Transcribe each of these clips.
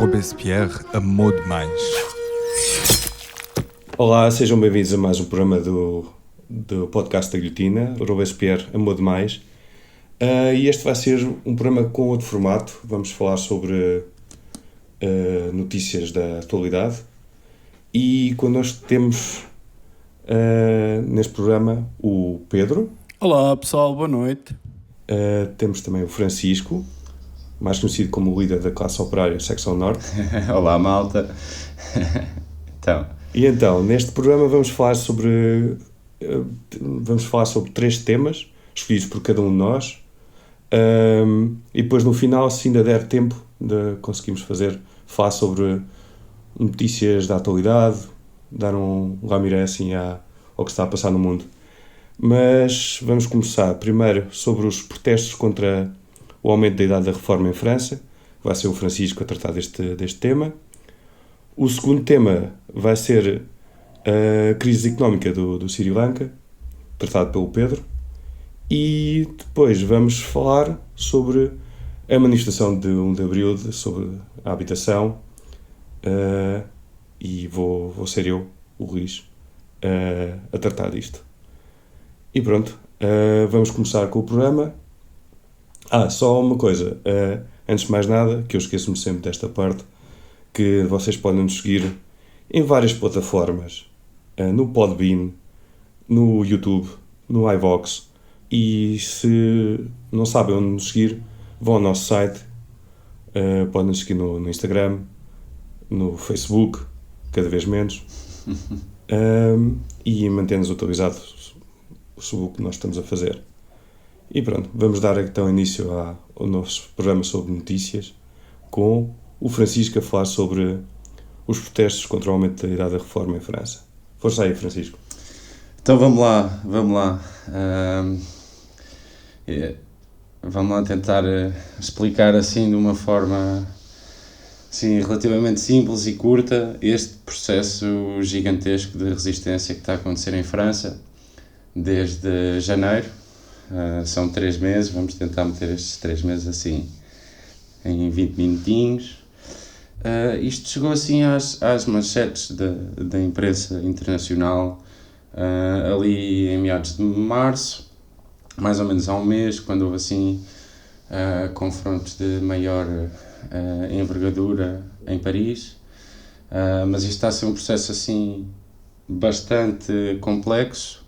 Robespierre amou demais. Olá, sejam bem-vindos a mais um programa do podcast da Guilhotina. O Robespierre amou demais. E este vai ser um programa com outro formato. Vamos falar sobre notícias da atualidade. E connosco temos neste programa o Pedro. Olá pessoal, boa noite. Temos também o Francisco, mais conhecido como o líder da classe operária Secção Norte. Olá malta. Então, neste programa vamos falar sobre três temas escolhidos por cada um de nós. E depois no final, se ainda der tempo, conseguimos falar sobre notícias da atualidade, dar um lamiré assim ao que está a passar no mundo. Mas vamos começar primeiro sobre os protestos contra o aumento da idade da reforma em França. Vai ser o Francisco a tratar deste tema. O segundo tema vai ser a crise económica do Sri Lanka, tratado pelo Pedro. E depois vamos falar sobre a manifestação de 1 de Abril sobre a habitação. E vou ser eu, o Luís, a tratar disto. E pronto, vamos começar com o programa. Só uma coisa, antes de mais nada, que eu esqueço-me sempre desta parte, que vocês podem nos seguir em várias plataformas, no Podbean, no YouTube, no iVox, e se não sabem onde nos seguir, vão ao nosso site, podem nos seguir no Instagram, no Facebook, cada vez menos, e mantêm-nos atualizados sobre o que nós estamos a fazer. E pronto, vamos dar então início ao nosso programa sobre notícias, com o Francisco a falar sobre os protestos contra o aumento da idade da reforma em França. Força aí, Francisco. Então vamos lá. Vamos lá tentar explicar assim de uma forma assim, relativamente simples e curta este processo gigantesco de resistência que está a acontecer em França desde janeiro. São 3 meses, vamos tentar meter estes 3 meses assim em 20 minutinhos. Isto chegou assim às manchetes da imprensa internacional ali em meados de março, mais ou menos há um mês, quando houve assim confrontos de maior envergadura em Paris. Mas isto está a ser um processo assim bastante complexo,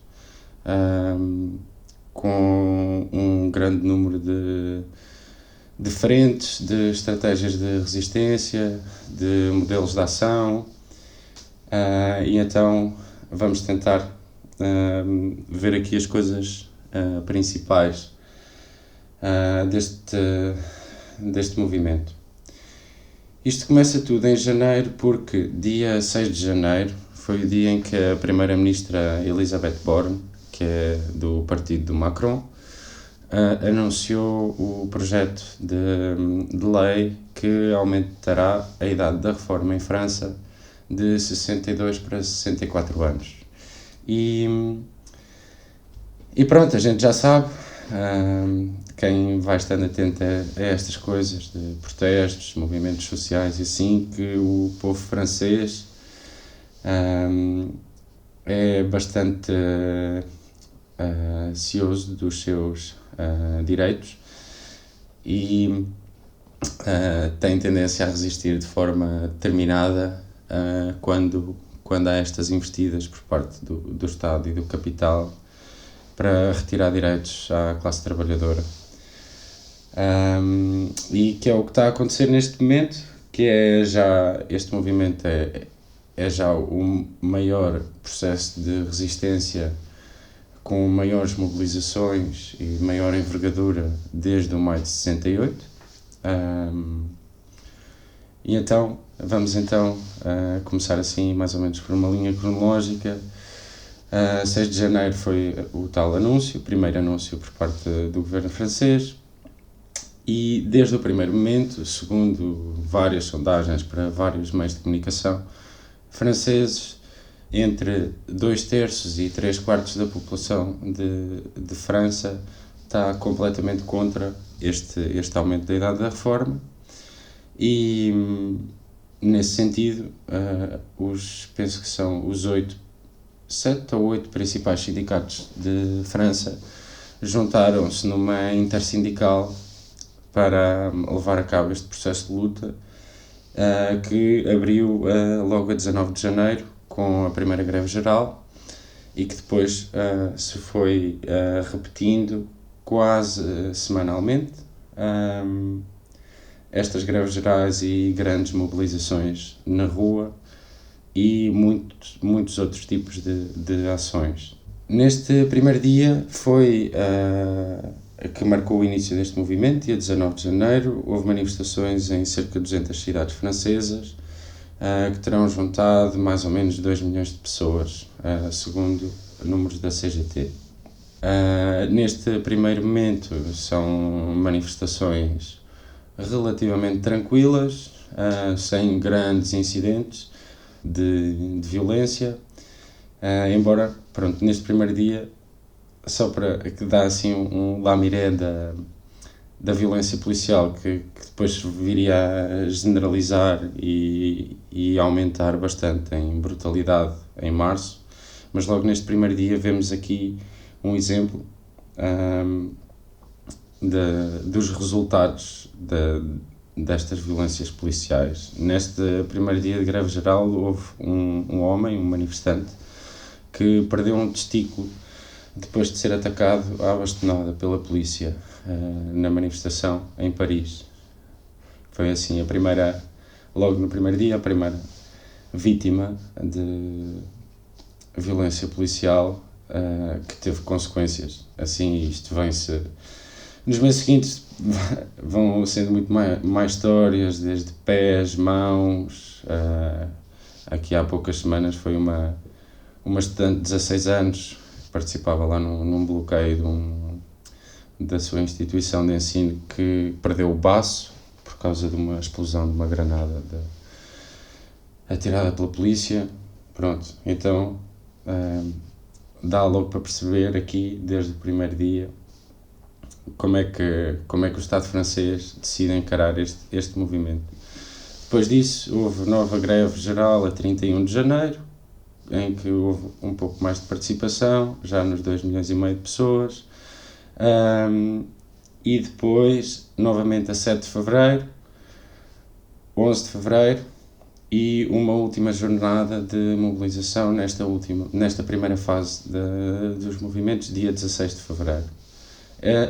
com um grande número de frentes, de estratégias de resistência, de modelos de ação, e então vamos tentar ver aqui as coisas principais deste movimento. Isto começa tudo em janeiro porque dia 6 de janeiro foi o dia em que a primeira-ministra Elisabeth Borne, que é do partido do Macron, anunciou o projeto de lei que aumentará a idade da reforma em França de 62 para 64 anos. E pronto, a gente já sabe, quem vai estando atento a estas coisas de protestos, movimentos sociais e assim, que o povo francês é bastante ansioso dos seus direitos e tem tendência a resistir de forma determinada quando há estas investidas por parte do Estado e do capital para retirar direitos à classe trabalhadora. E que é o que está a acontecer neste momento, que este movimento é já o maior processo de resistência com maiores mobilizações e maior envergadura desde o maio de 68. E então, vamos começar assim, mais ou menos por uma linha cronológica. 6 de janeiro foi o tal anúncio, o primeiro anúncio por parte do governo francês, e desde o primeiro momento, segundo várias sondagens para vários meios de comunicação franceses, entre 2/3 e 3/4 da população de França está completamente contra este aumento da idade da reforma, e nesse sentido, penso que são os 7 ou 8 principais sindicatos de França juntaram-se numa intersindical para levar a cabo este processo de luta, que abriu logo a 19 de janeiro com a primeira greve geral e que depois se foi repetindo quase semanalmente. Estas greves gerais e grandes mobilizações na rua e muitos outros tipos de ações. Neste primeiro dia foi que marcou o início deste movimento, dia 19 de janeiro, houve manifestações em cerca de 200 cidades francesas, que terão juntado mais ou menos 2 milhões de pessoas, segundo números da CGT. Neste primeiro momento são manifestações relativamente tranquilas, sem grandes incidentes de violência, embora, pronto, neste primeiro dia, só para que dá assim um lamiré da violência policial que depois viria a generalizar e aumentar bastante em brutalidade em março, mas logo neste primeiro dia vemos aqui um exemplo dos resultados destas violências policiais. Neste primeiro dia de greve geral houve um homem, um manifestante, que perdeu um testículo depois de ser atacado à bastonada pela polícia na manifestação em Paris. Foi assim logo no primeiro dia, a primeira vítima de violência policial que teve consequências. Assim, isto vem-se... Nos meses seguintes vão sendo muito mais histórias, desde pés, mãos. Aqui há poucas semanas foi uma estudante de 16 anos que participava lá num bloqueio da sua instituição de ensino, que perdeu o baço por causa de uma explosão de uma granada atirada pela polícia. Pronto, então dá logo para perceber aqui, desde o primeiro dia, como é que o Estado francês decide encarar este movimento. Depois disso, houve nova greve geral a 31 de janeiro, em que houve um pouco mais de participação, já nos 2,5 milhões de pessoas, e depois, novamente a 7 de fevereiro, 11 de fevereiro, e uma última jornada de mobilização nesta primeira fase dos movimentos, dia 16 de fevereiro.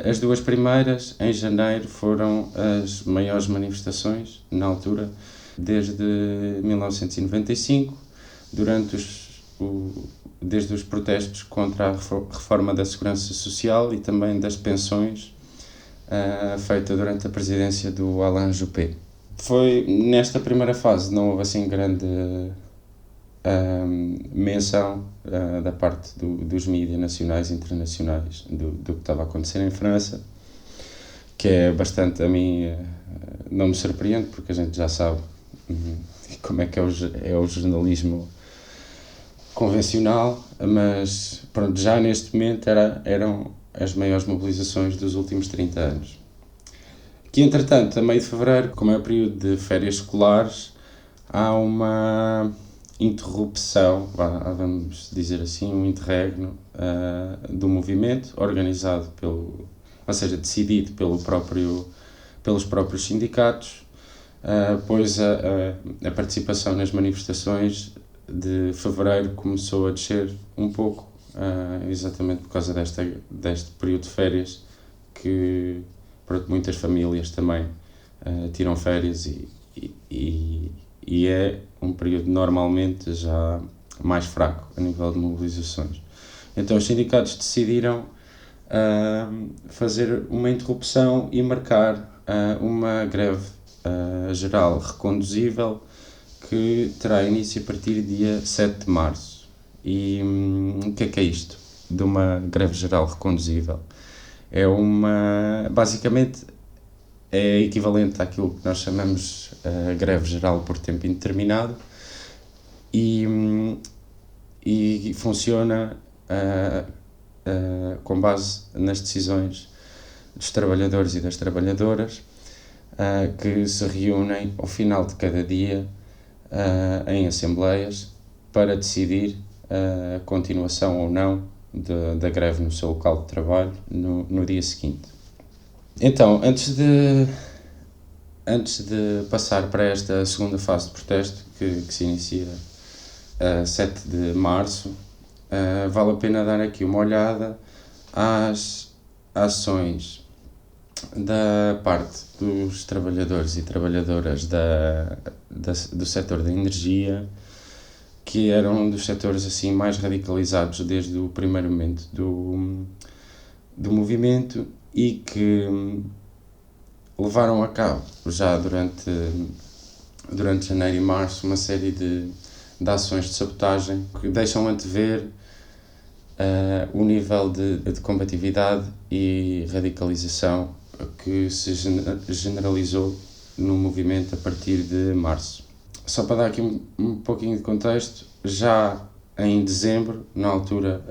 As duas primeiras, em janeiro, foram as maiores manifestações, na altura, desde 1995, desde os protestos contra a reforma da segurança social e também das pensões, feita durante a presidência do Alain Juppé. Foi nesta primeira fase, não houve assim grande menção da parte dos mídias nacionais e internacionais do que estava a acontecer em França, que é bastante, a mim, não me surpreende, porque a gente já sabe como é que é o jornalismo convencional, mas pronto, já neste momento eram as maiores mobilizações dos últimos 30 anos. Que, entretanto, a meio de fevereiro, como é o período de férias escolares, há uma interrupção, vamos dizer assim, um interregno do movimento, organizado decidido pelos próprios sindicatos, pois a participação nas manifestações de fevereiro começou a descer um pouco, exatamente por causa deste período de férias, que muitas famílias também tiram férias e é um período normalmente já mais fraco a nível de mobilizações. Então os sindicatos decidiram fazer uma interrupção e marcar uma greve geral reconduzível, que terá início a partir do dia 7 de março. E o que é isto de uma greve geral reconduzível? Basicamente é equivalente àquilo que nós chamamos greve geral por tempo indeterminado e funciona com base nas decisões dos trabalhadores e das trabalhadoras, que se reúnem ao final de cada dia em assembleias para decidir a continuação ou não da greve no seu local de trabalho no dia seguinte. Então, antes de passar para esta segunda fase de protesto, que se inicia a 7 de março, vale a pena dar aqui uma olhada às ações da parte dos trabalhadores e trabalhadoras do setor da energia, que eram um dos setores assim, mais radicalizados desde o primeiro momento do movimento e que levaram a cabo já durante janeiro e março uma série de ações de sabotagem que deixam antever o nível de combatividade e radicalização que se generalizou no movimento a partir de março. Só para dar aqui um pouquinho de contexto, já em dezembro, na altura,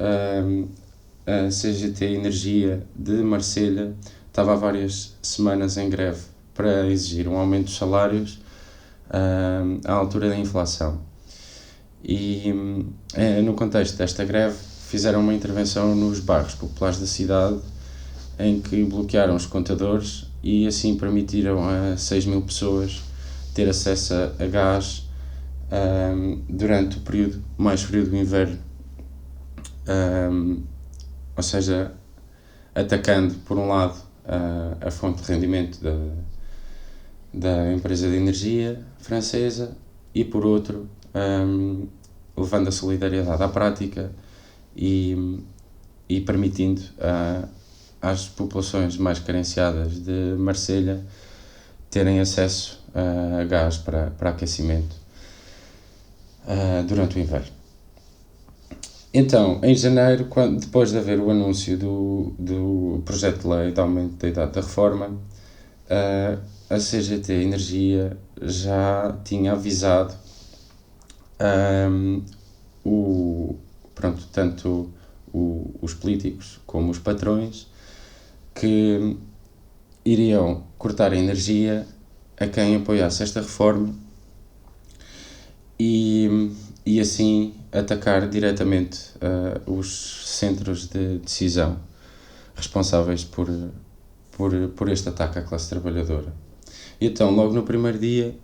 a CGT Energia de Marselha estava há várias semanas em greve para exigir um aumento dos salários à altura da inflação. E no contexto desta greve fizeram uma intervenção nos bairros populares da cidade em que bloquearam os contadores e assim permitiram a 6.000 pessoas ter acesso a gás durante o período mais frio do inverno, ou seja, atacando por um lado a fonte de rendimento da empresa de energia francesa e por outro levando a solidariedade à prática e permitindo às populações mais carenciadas de Marselha terem acesso a gás para aquecimento durante o inverno. Então, em janeiro, depois de haver o anúncio do projeto de lei de aumento da idade da reforma, a CGT Energia já tinha avisado tanto os políticos como os patrões que iriam cortar a energia a quem apoiasse esta reforma e assim atacar diretamente os centros de decisão responsáveis por este ataque à classe trabalhadora. E então, logo no primeiro dia,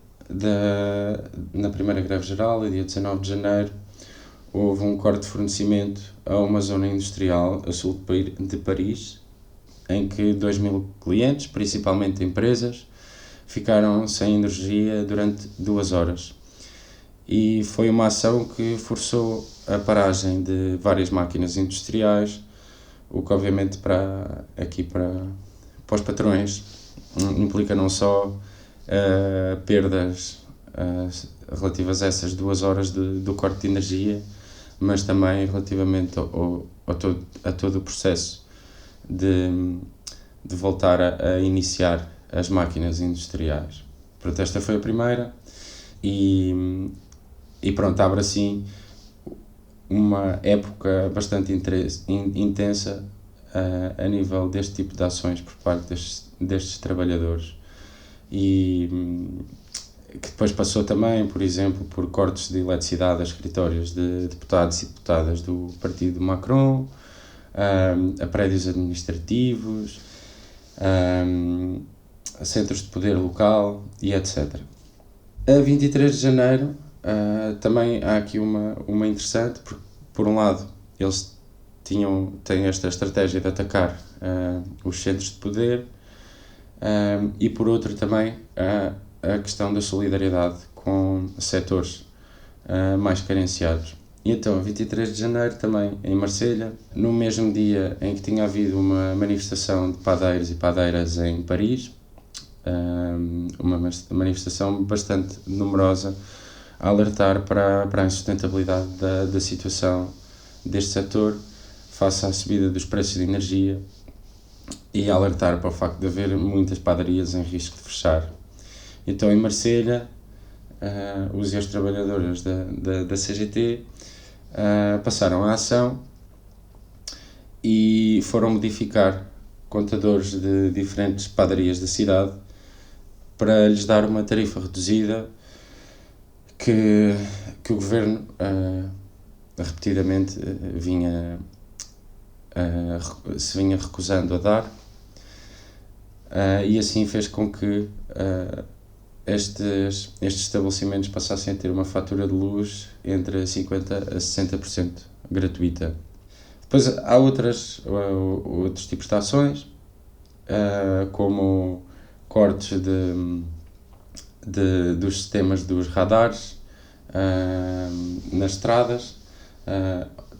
na primeira greve geral, dia 19 de janeiro, houve um corte de fornecimento a uma zona industrial a sul de Paris, em que 2.000 clientes, principalmente empresas, ficaram sem energia durante 2 horas. E foi uma ação que forçou a paragem de várias máquinas industriais, o que obviamente para os patrões implica não só perdas relativas a essas 2 horas do corte de energia, mas também relativamente a todo o processo de voltar a iniciar as máquinas industriais. Portanto, esta foi a primeira e pronto, abre assim uma época bastante intensa a nível deste tipo de ações por parte destes trabalhadores e que depois passou também, por exemplo, por cortes de eletricidade a escritórios de deputados e deputadas do partido Macron, a prédios administrativos, a centros de poder local e etc. A 23 de janeiro também há aqui uma interessante, porque por um lado eles têm esta estratégia de atacar os centros de poder e por outro também a questão da solidariedade com setores mais carenciados. E então, a 23 de janeiro, também em Marselha, no mesmo dia em que tinha havido uma manifestação de padeiros e padeiras em Paris, uma manifestação bastante numerosa, a alertar para a insustentabilidade da situação deste setor face à subida dos preços de energia e a alertar para o facto de haver muitas padarias em risco de fechar. Então, em Marselha, os ex-trabalhadores da CGT passaram a ação e foram modificar contadores de diferentes padarias da cidade para lhes dar uma tarifa reduzida que o governo repetidamente se vinha recusando a dar, e assim fez com que estes estabelecimentos passassem a ter uma fatura de luz entre 50% a 60% gratuita. Depois há outros tipos de ações, como cortes dos sistemas dos radares nas estradas,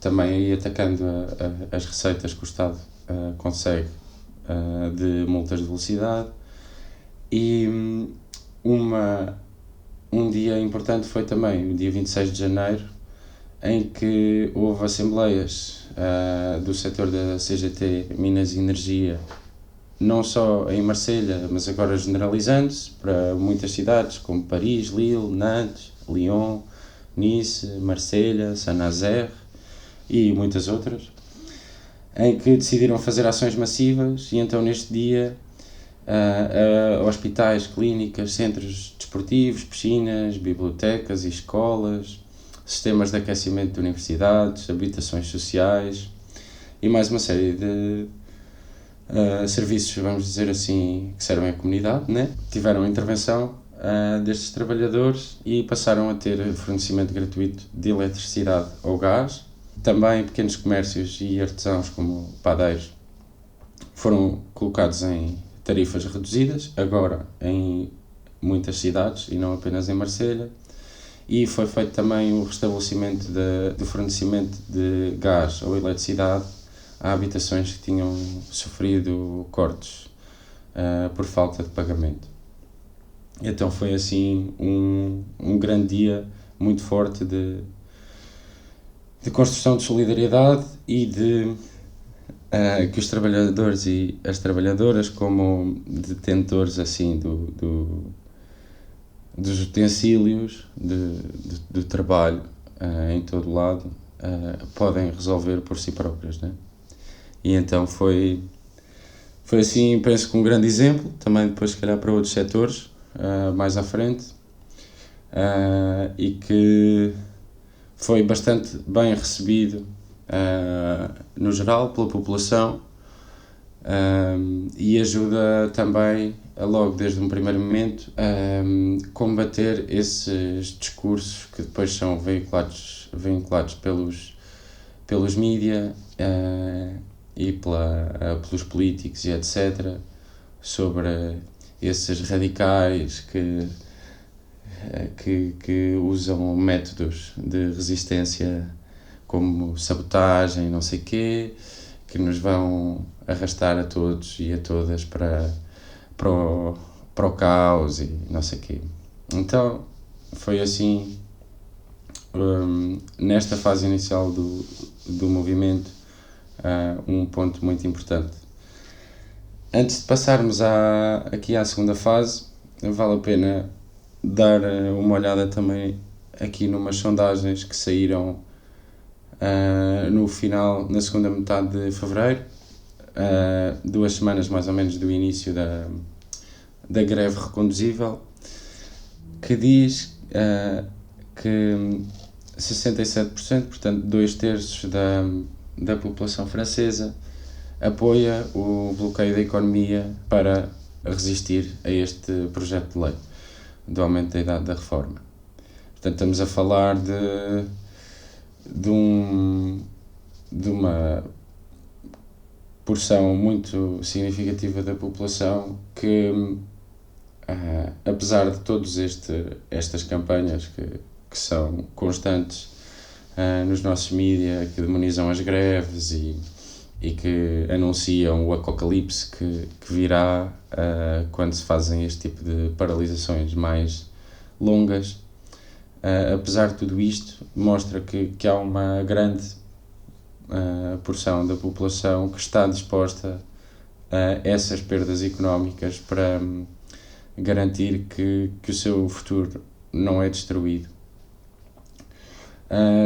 também aí atacando as receitas que o Estado consegue de multas de velocidade. E um dia importante foi também o dia 26 de janeiro, em que houve assembleias do setor da CGT Minas e Energia, não só em Marselha, mas agora generalizando-se para muitas cidades como Paris, Lille, Nantes, Lyon, Nice, Marselha, Saint-Nazaire e muitas outras, em que decidiram fazer ações massivas. E então neste dia hospitais, clínicas, centros desportivos, piscinas, bibliotecas e escolas, sistemas de aquecimento de universidades, habitações sociais e mais uma série de serviços, vamos dizer assim, que servem à comunidade, né? Tiveram intervenção destes trabalhadores e passaram a ter fornecimento gratuito de eletricidade ou gás. Também pequenos comércios e artesãos como padeiros foram colocados em tarifas reduzidas, agora em muitas cidades e não apenas em Marselha. E foi feito também o restabelecimento de fornecimento de gás ou eletricidade a habitações que tinham sofrido cortes por falta de pagamento. Então foi assim um grande dia muito forte de construção de solidariedade e de que os trabalhadores e as trabalhadoras, como detentores assim dos utensílios do trabalho em todo o lado, podem resolver por si próprios, né? E então foi assim, penso que um grande exemplo, também depois se calhar para outros setores mais à frente, e que foi bastante bem recebido no geral pela população, e ajuda também logo desde um primeiro momento a combater esses discursos que depois são veiculados pelos mídia e pelos políticos e etc, sobre esses radicais que usam métodos de resistência como sabotagem, não sei quê, que nos vão arrastar a todos e a todas para o caos e não sei quê. Então foi assim, nesta fase inicial do movimento, um ponto muito importante. Antes de passarmos aqui à segunda fase, vale a pena dar uma olhada também aqui numas sondagens que saíram na segunda metade de fevereiro, 2 semanas mais ou menos do início da greve reconduzível, que diz que 67%, portanto 2/3 da população francesa, apoia o bloqueio da economia para resistir a este projeto de lei do aumento da idade da reforma. Portanto, estamos a falar de uma porção muito significativa da população que, apesar de todas estas campanhas que são constantes nos nossos mídias, que demonizam as greves e que anunciam o apocalipse que virá quando se fazem este tipo de paralisações mais longas, apesar de tudo isto, mostra que há uma grande porção da população que está disposta a essas perdas económicas para garantir que o seu futuro não é destruído.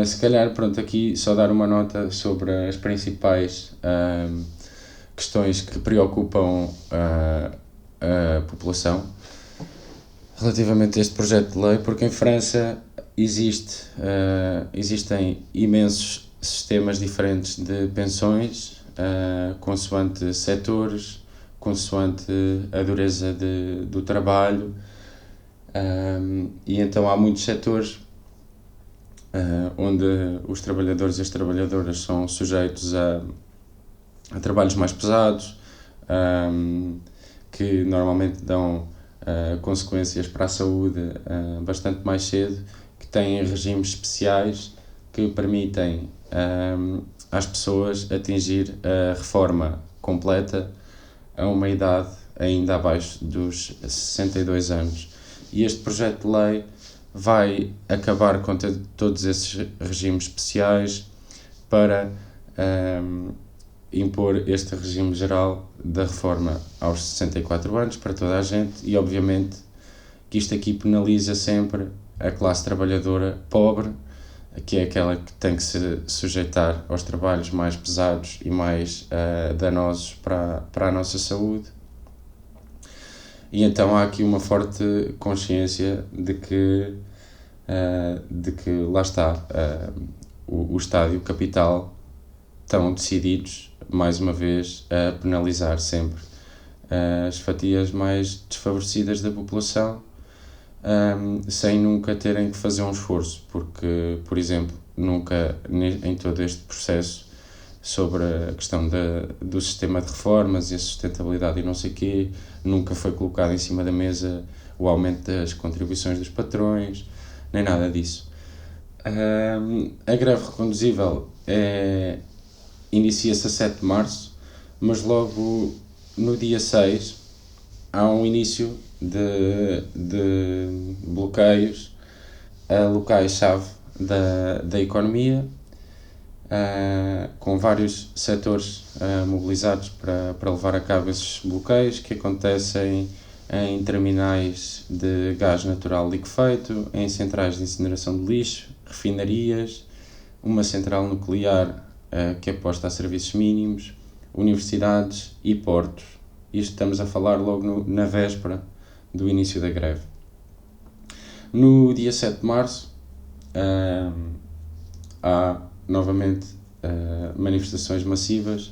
Se calhar, pronto, aqui só dar uma nota sobre as principais questões que preocupam a população. relativamente a este projeto de lei, porque em França existem imensos sistemas diferentes de pensões, consoante setores, consoante a dureza do trabalho, e então há muitos setores onde os trabalhadores e as trabalhadoras são sujeitos a trabalhos mais pesados, que normalmente dão consequências para a saúde bastante mais cedo, que têm regimes especiais que permitem às pessoas atingir a reforma completa a uma idade ainda abaixo dos 62 anos. E este projeto de lei vai acabar com todos esses regimes especiais para impor este regime geral da reforma aos 64 anos para toda a gente, e obviamente que isto aqui penaliza sempre a classe trabalhadora pobre, que é aquela que tem que se sujeitar aos trabalhos mais pesados e mais danosos para a nossa saúde. E então há aqui uma forte consciência de que lá está, o Estado e o capital estão decididos, mais uma vez, a penalizar sempre as fatias mais desfavorecidas da população, sem nunca terem que fazer um esforço, porque, por exemplo, nunca em todo este processo sobre a questão do sistema de reformas e a sustentabilidade e não sei o quê, nunca foi colocado em cima da mesa o aumento das contribuições dos patrões, nem nada disso. A greve reconduzível inicia-se a 7 de março, mas logo no dia 6 há um início de bloqueios a locais-chave da economia, com vários setores mobilizados para levar a cabo esses bloqueios, que acontecem em terminais de gás natural liquefeito, em centrais de incineração de lixo, refinarias, uma central nuclear que é posta a serviços mínimos, universidades e portos. Isto estamos a falar logo na véspera do início da greve. No dia 7 de março há novamente manifestações massivas.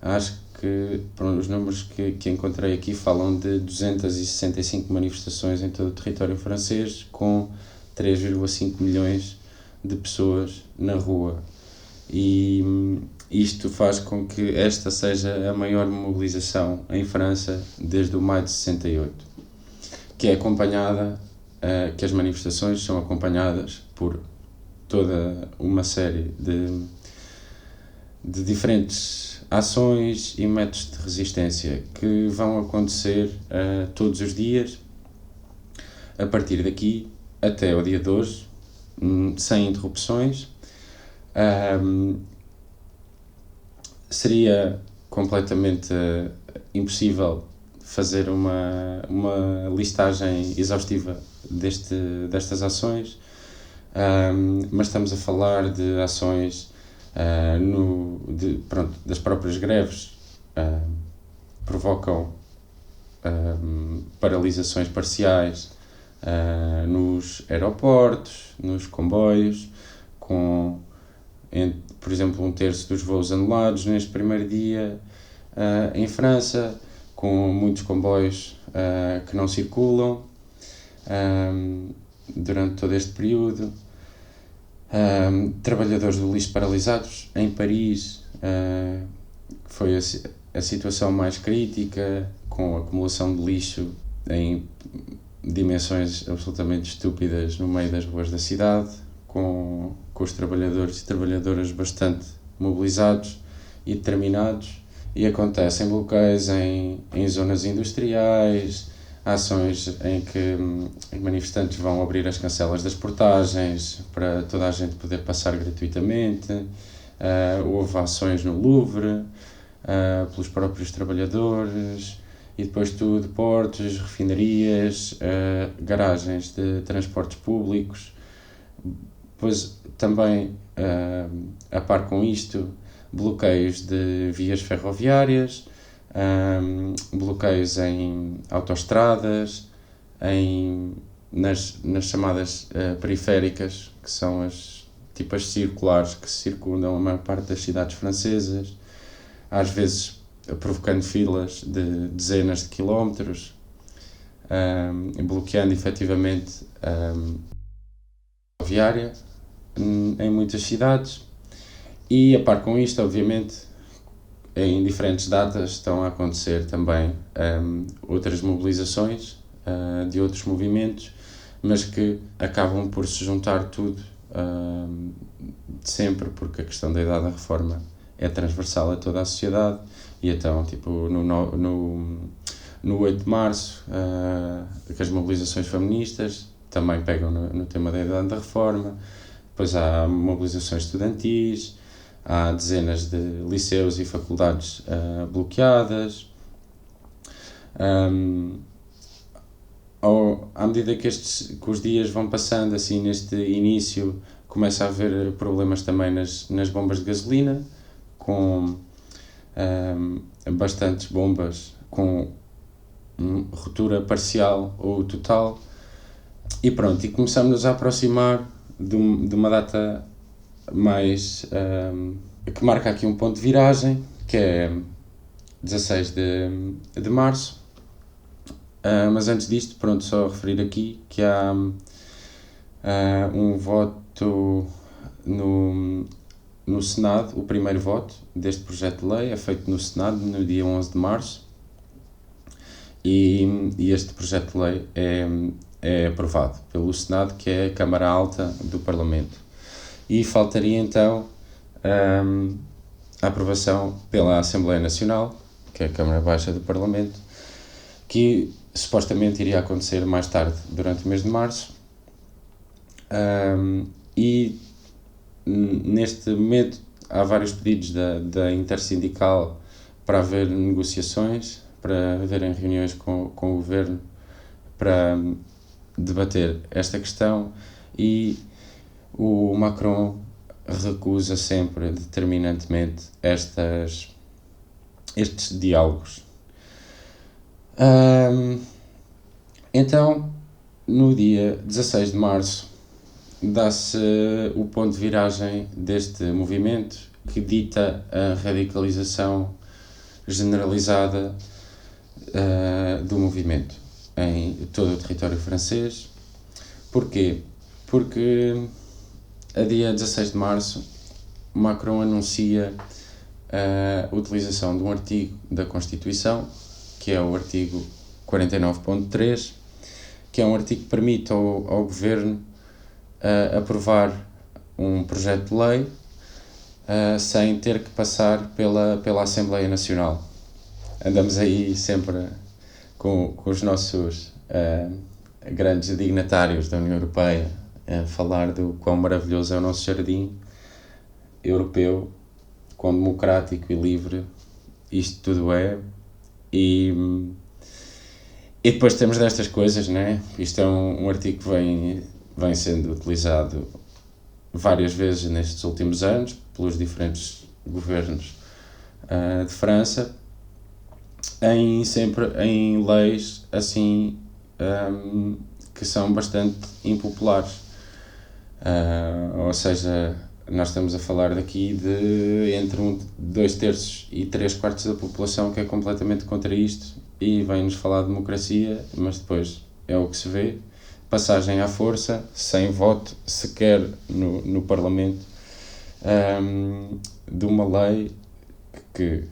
Acho que os números que encontrei aqui falam de 265 manifestações em todo o território francês, com 3,5 milhões de pessoas na rua. E isto faz com que esta seja a maior mobilização em França desde o maio de 68, que é acompanhada, que as manifestações são acompanhadas por toda uma série de diferentes ações e métodos de resistência que vão acontecer todos os dias, a partir daqui até ao dia de hoje, sem interrupções. Seria completamente impossível fazer uma listagem exaustiva destas ações, mas estamos a falar de ações das próprias greves, provocam paralisações parciais nos aeroportos, nos comboios, com, por exemplo, 1/3 dos voos anulados neste primeiro dia em França, com muitos comboios que não circulam durante todo este período. Trabalhadores do lixo paralisados em Paris, foi a situação mais crítica, com a acumulação de lixo em dimensões absolutamente estúpidas no meio das ruas da cidade, com os trabalhadores e trabalhadoras bastante mobilizados e determinados, e acontecem bloqueios em zonas industriais, ações em que manifestantes vão abrir as cancelas das portagens para toda a gente poder passar gratuitamente. Houve ações no Louvre pelos próprios trabalhadores, e depois tudo, portos, refinarias, garagens de transportes públicos. Depois também, a par com isto, bloqueios de vias ferroviárias, bloqueios em autoestradas, nas chamadas periféricas, que são as circulares que circundam a maior parte das cidades francesas, às vezes provocando filas de dezenas de quilómetros, bloqueando efetivamente a rodoviária em muitas cidades. E a par com isto, obviamente, em diferentes datas estão a acontecer também outras mobilizações de outros movimentos, mas que acabam por se juntar tudo sempre, porque a questão da idade da reforma é transversal a toda a sociedade. E então, no 8 de março, que as mobilizações feministas também pegam no tema da idade da reforma. Depois há mobilizações estudantis, há dezenas de liceus e faculdades bloqueadas. À medida que os dias vão passando, assim, neste início, começa a haver problemas também nas bombas de gasolina, com bastantes bombas com ruptura parcial ou total. E pronto, e começamos a aproximar de uma data mais que marca aqui um ponto de viragem, que é 16 de março. Mas antes disto, pronto, só referir aqui que há um voto no Senado. O primeiro voto deste projeto de lei é feito no Senado no dia 11 de março, e este projeto de lei é aprovado pelo Senado, que é a Câmara Alta do Parlamento. E faltaria então a aprovação pela Assembleia Nacional, que é a Câmara Baixa do Parlamento, que supostamente iria acontecer mais tarde, durante o mês de março. E neste momento há vários pedidos da Intersindical para haver negociações, para haverem reuniões com o Governo para debater esta questão, e o Macron recusa sempre determinantemente estes diálogos. Então, no dia 16 de março, dá-se o ponto de viragem deste movimento, que dita a radicalização generalizada do movimento em todo o território francês. Porquê? Porque a dia 16 de março, Macron anuncia a utilização de um artigo da Constituição, que é o artigo 49.3, que é um artigo que permite ao Governo aprovar um projeto de lei sem ter que passar pela Assembleia Nacional. Andamos aí sempre com os nossos grandes dignatários da União Europeia a falar do quão maravilhoso é o nosso jardim europeu, quão democrático e livre isto tudo é. E depois temos destas coisas, né? Isto é um artigo que vem sendo utilizado várias vezes nestes últimos anos pelos diferentes governos de França, sempre em leis assim que são bastante impopulares. Ou seja, nós estamos a falar daqui de entre 2/3 e 3/4 da população que é completamente contra isto e vem-nos falar de democracia, mas depois é o que se vê: passagem à força, sem voto sequer no Parlamento, de uma lei que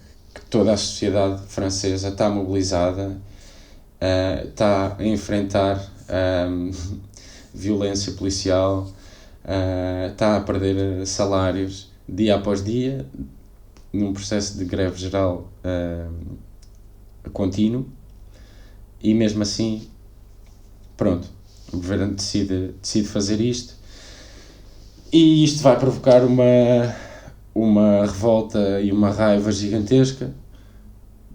toda a sociedade francesa está mobilizada, está a enfrentar violência policial, está a perder salários dia após dia, num processo de greve geral contínuo, e mesmo assim, pronto, o governo decide fazer isto, e isto vai provocar uma revolta e uma raiva gigantesca,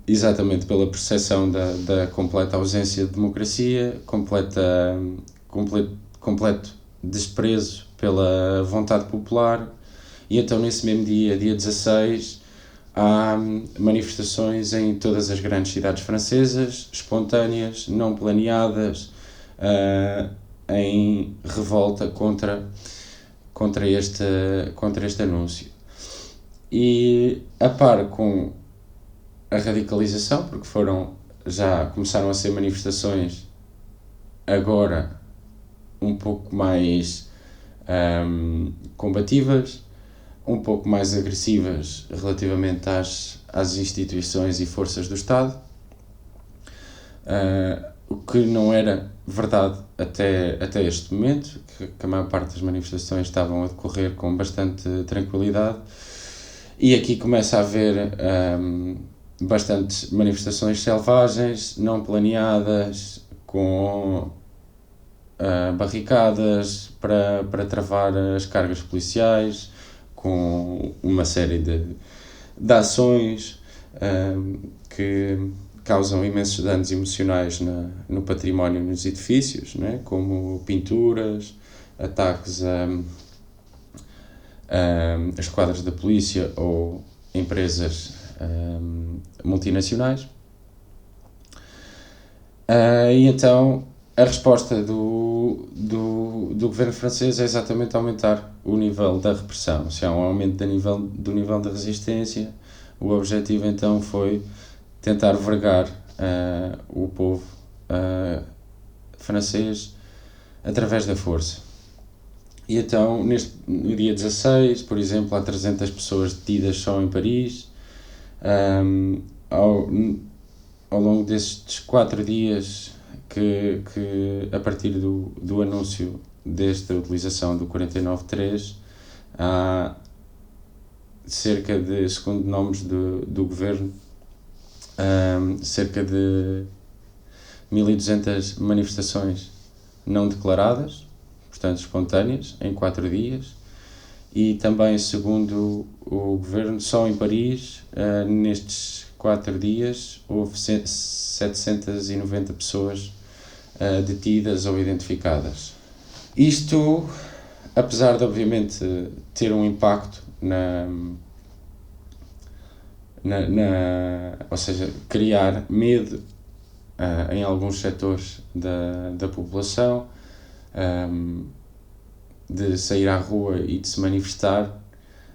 exatamente pela percepção da completa ausência de democracia, completo desprezo pela vontade popular. E então, nesse mesmo dia 16, há manifestações em todas as grandes cidades francesas, espontâneas, não planeadas, em revolta contra este anúncio. E a par com a radicalização, porque já começaram a ser manifestações agora um pouco mais combativas, um pouco mais agressivas relativamente às instituições e forças do Estado, o que não era verdade até este momento, que a maior parte das manifestações estavam a decorrer com bastante tranquilidade, e aqui começa a haver bastantes manifestações selvagens, não planeadas, com barricadas para travar as cargas policiais, com uma série de ações que causam imensos danos emocionais no património, nos edifícios, né? Como pinturas, ataques a esquadras da polícia ou empresas multinacionais. E então a resposta do governo francês é exatamente aumentar o nível da repressão. Se há um aumento do nível da resistência, o objetivo então foi tentar vergar o povo francês através da força. E então, no dia 16, por exemplo, há 300 pessoas detidas só em Paris. Ao longo destes 4 dias, que a partir do anúncio desta utilização do 49.3, há cerca de, segundo nomes do governo, cerca de 1.200 manifestações não declaradas, portanto espontâneas, em 4 dias, e também, segundo o governo, só em Paris, nestes 4 dias, houve 790 pessoas detidas ou identificadas. Isto, apesar de obviamente ter um impacto ou seja, criar medo em alguns setores da população, de sair à rua e de se manifestar,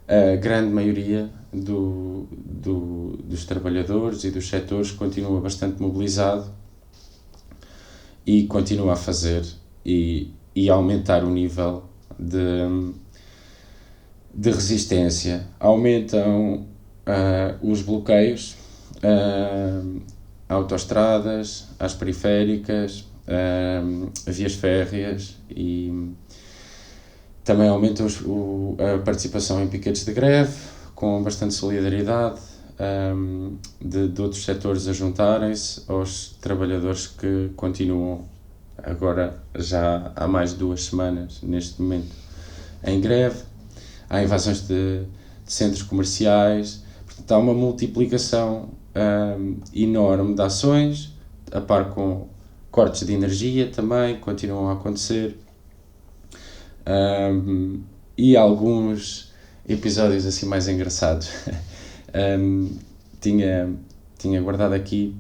a grande maioria dos trabalhadores e dos setores continua bastante mobilizado e continua a fazer e aumentar o nível de resistência. Aumentam os bloqueios a autoestradas, às periféricas, vias férreas, e também aumentam a participação em piquetes de greve, com bastante solidariedade de outros setores a juntarem-se aos trabalhadores que continuam agora já há mais de 2 semanas, neste momento, em greve. Há invasões de centros comerciais. Portanto, há uma multiplicação enorme de ações, a par com cortes de energia também, continuam a acontecer. E alguns episódios assim mais engraçados. Tinha guardado aqui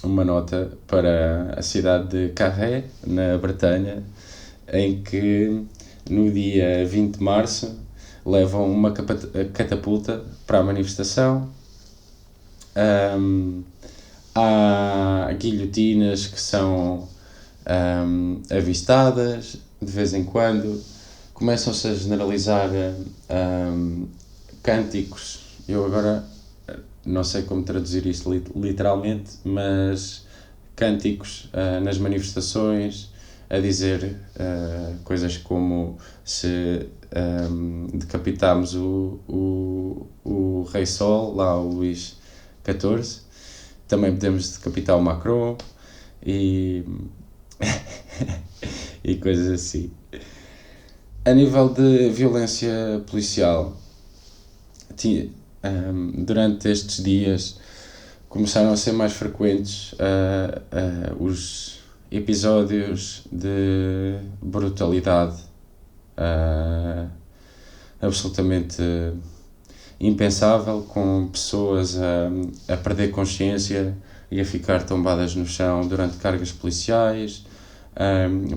uma nota para a cidade de Carhaix, na Bretanha, em que no dia 20 de março levam uma catapulta para a manifestação. Há guilhotinas que são avistadas de vez em quando. Começam-se a generalizar cânticos. Eu agora não sei como traduzir isto literalmente, mas cânticos nas manifestações a dizer coisas como: se decapitámos o Rei Sol, lá o Luís XIV, também podemos decapitar o Macron, e e coisas assim. A nível de violência policial, durante estes dias começaram a ser mais frequentes os episódios de brutalidade absolutamente impensável, com pessoas a perder consciência e a ficar tombadas no chão durante cargas policiais,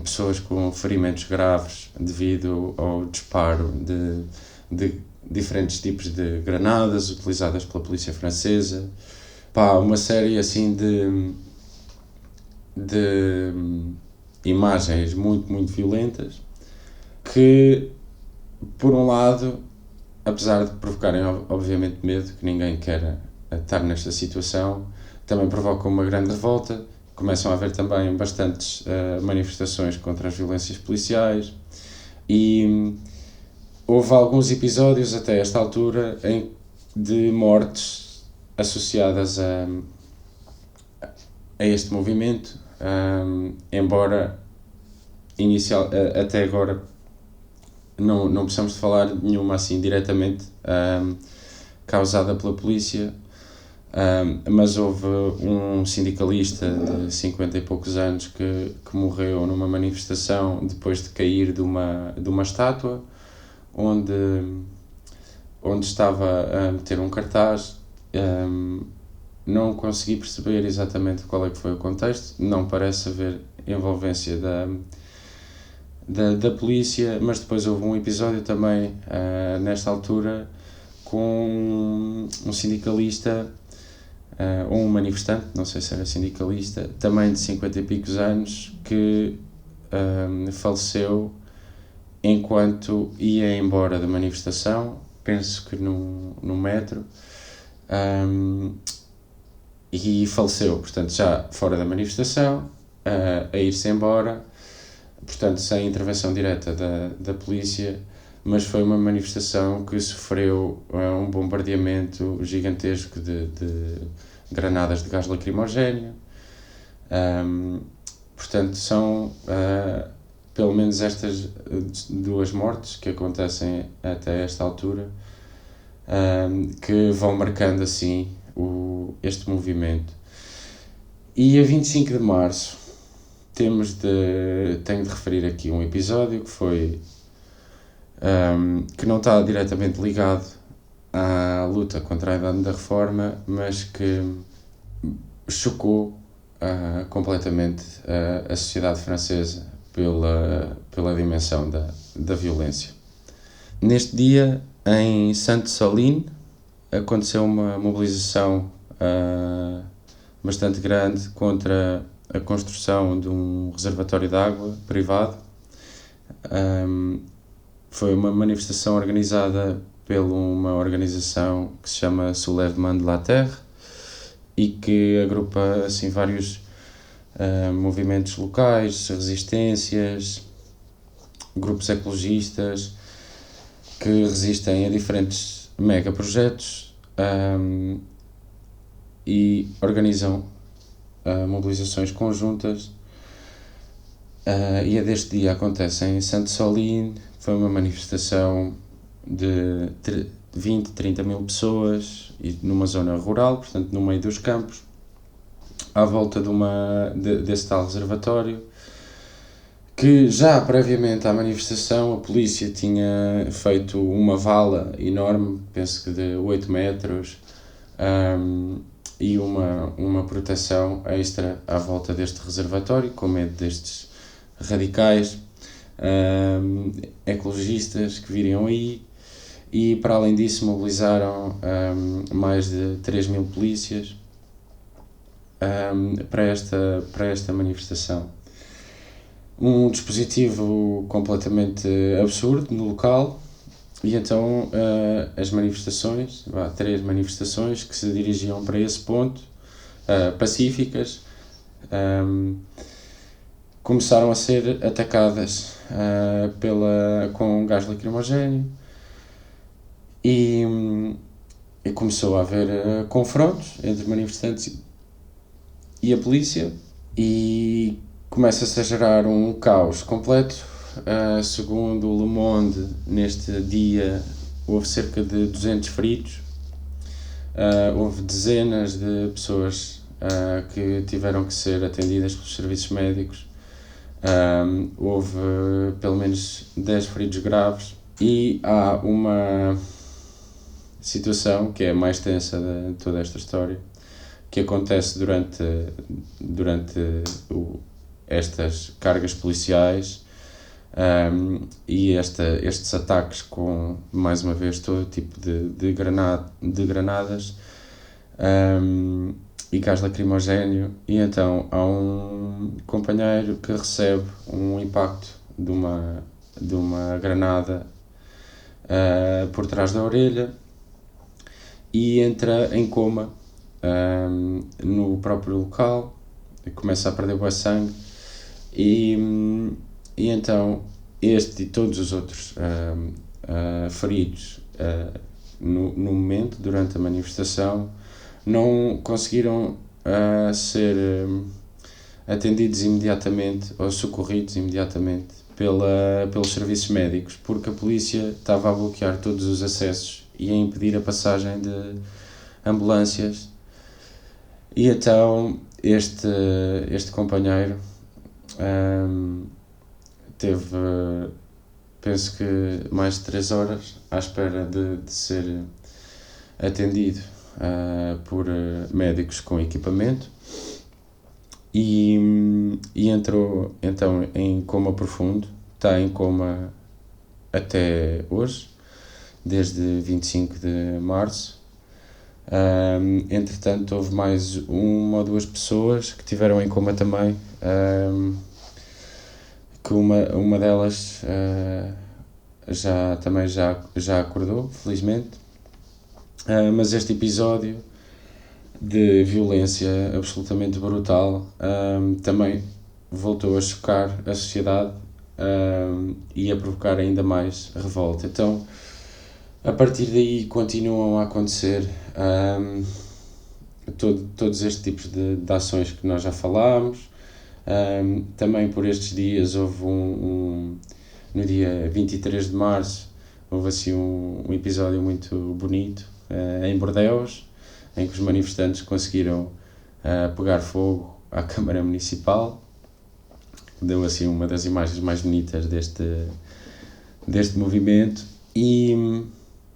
pessoas com ferimentos graves devido ao disparo de diferentes tipos de granadas utilizadas pela polícia francesa. Uma série assim de imagens muito violentas que, por um lado, apesar de provocarem obviamente medo, que ninguém quer estar nesta situação, também provocam uma grande revolta. Começam a haver também bastantes manifestações contra as violências policiais e houve alguns episódios até esta altura de mortes associadas a este movimento, embora até agora não precisamos de falar de nenhuma assim diretamente causada pela polícia, mas houve um sindicalista de 50 e poucos anos que morreu numa manifestação depois de cair de uma estátua onde estava a meter um cartaz. Não consegui perceber exatamente qual é que foi o contexto, não parece haver envolvência da polícia, mas depois houve um episódio também nesta altura com um sindicalista ou um manifestante, não sei se era sindicalista, também de 50 e picos anos, que faleceu enquanto ia embora da manifestação, penso que no metro, e faleceu, portanto já fora da manifestação, a ir-se embora, portanto sem intervenção direta da polícia, mas foi uma manifestação que sofreu um bombardeamento gigantesco de granadas de gás lacrimogéneo. Portanto, são pelo menos estas 2 mortes que acontecem até esta altura, que vão marcando assim este movimento. E a 25 de março tenho de referir aqui um episódio que foi que não está diretamente ligado à luta contra a Idade da Reforma, mas que chocou completamente a sociedade francesa pela dimensão da violência. Neste dia, em Sainte-Soline, aconteceu uma mobilização bastante grande contra a construção de um reservatório de água privado. Foi uma manifestação organizada por uma organização que se chama Soulèvement de la Terre e que agrupa assim vários movimentos locais, resistências, grupos ecologistas que resistem a diferentes megaprojetos e organizam mobilizações conjuntas. E a deste dia acontece em Sainte-Soline. Foi uma manifestação de 20, 30 mil pessoas e numa zona rural, portanto no meio dos campos, à volta desse tal reservatório, que já previamente à manifestação a polícia tinha feito uma vala enorme, penso que de 8 metros, e uma proteção extra à volta deste reservatório, com medo destes radicais ecologistas que viriam aí, e para além disso mobilizaram mais de 3 mil polícias para esta manifestação. Um dispositivo completamente absurdo no local, e então as manifestações, 3 manifestações que se dirigiam para esse ponto, pacíficas, começaram a ser atacadas com gás lacrimogéneo e começou a haver confrontos entre manifestantes e a polícia, e começa-se a gerar um caos completo. Segundo o Le Monde, neste dia houve cerca de 200 feridos, houve dezenas de pessoas que tiveram que ser atendidas pelos serviços médicos, houve pelo menos 10 feridos graves, e há uma situação que é a mais tensa de toda esta história, que acontece durante estas cargas policiais e estes ataques com, mais uma vez, todo tipo de granadas e gás lacrimogéneo. E então há um companheiro que recebe um impacto de uma granada por trás da orelha e entra em coma no próprio local, começa a perder o sangue e então este e todos os outros feridos no momento, durante a manifestação, não conseguiram ser atendidos imediatamente ou socorridos imediatamente pelos serviços médicos, porque a polícia estava a bloquear todos os acessos e a impedir a passagem de ambulâncias. E então este companheiro teve, penso que, mais de 3 horas à espera de ser atendido por médicos com equipamento e entrou então em coma profundo. Está em coma até hoje, desde 25 de março. Entretanto, houve mais 1 ou 2 pessoas que tiveram em coma também, que uma delas já acordou, felizmente. Mas este episódio de violência absolutamente brutal também voltou a chocar a sociedade e a provocar ainda mais revolta. Então, a partir daí continuam a acontecer todos estes tipos de ações que nós já falámos. Também por estes dias houve no dia 23 de março, houve assim um episódio muito bonito em Bordeus, em que os manifestantes conseguiram pegar fogo à Câmara Municipal. Deu assim uma das imagens mais bonitas deste movimento. E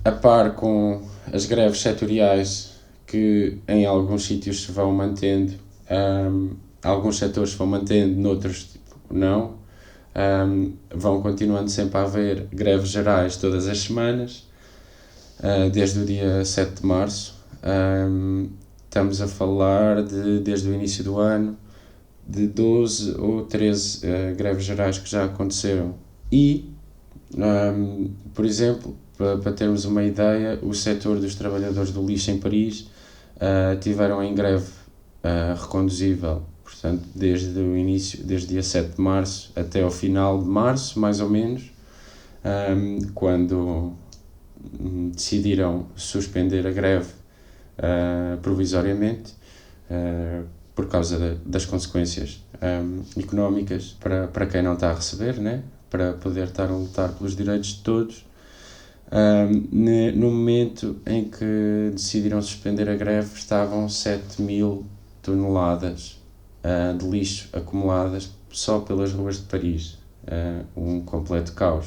a par com as greves setoriais que em alguns sítios se vão mantendo, alguns setores se vão mantendo, noutros não, vão continuando sempre a haver greves gerais todas as semanas, desde o dia 7 de março. Estamos a falar desde o início do ano, de 12 ou 13 greves gerais que já aconteceram. E, por exemplo, para termos uma ideia, o setor dos trabalhadores do lixo em Paris tiveram em greve reconduzível, portanto, desde o início, desde dia 7 de março até ao final de março, mais ou menos, quando decidiram suspender a greve provisoriamente por causa das consequências económicas para quem não está a receber, né? Para poder estar a lutar pelos direitos de todos. No momento em que decidiram suspender a greve, estavam 7.000 toneladas de lixo acumuladas só pelas ruas de Paris, um completo caos.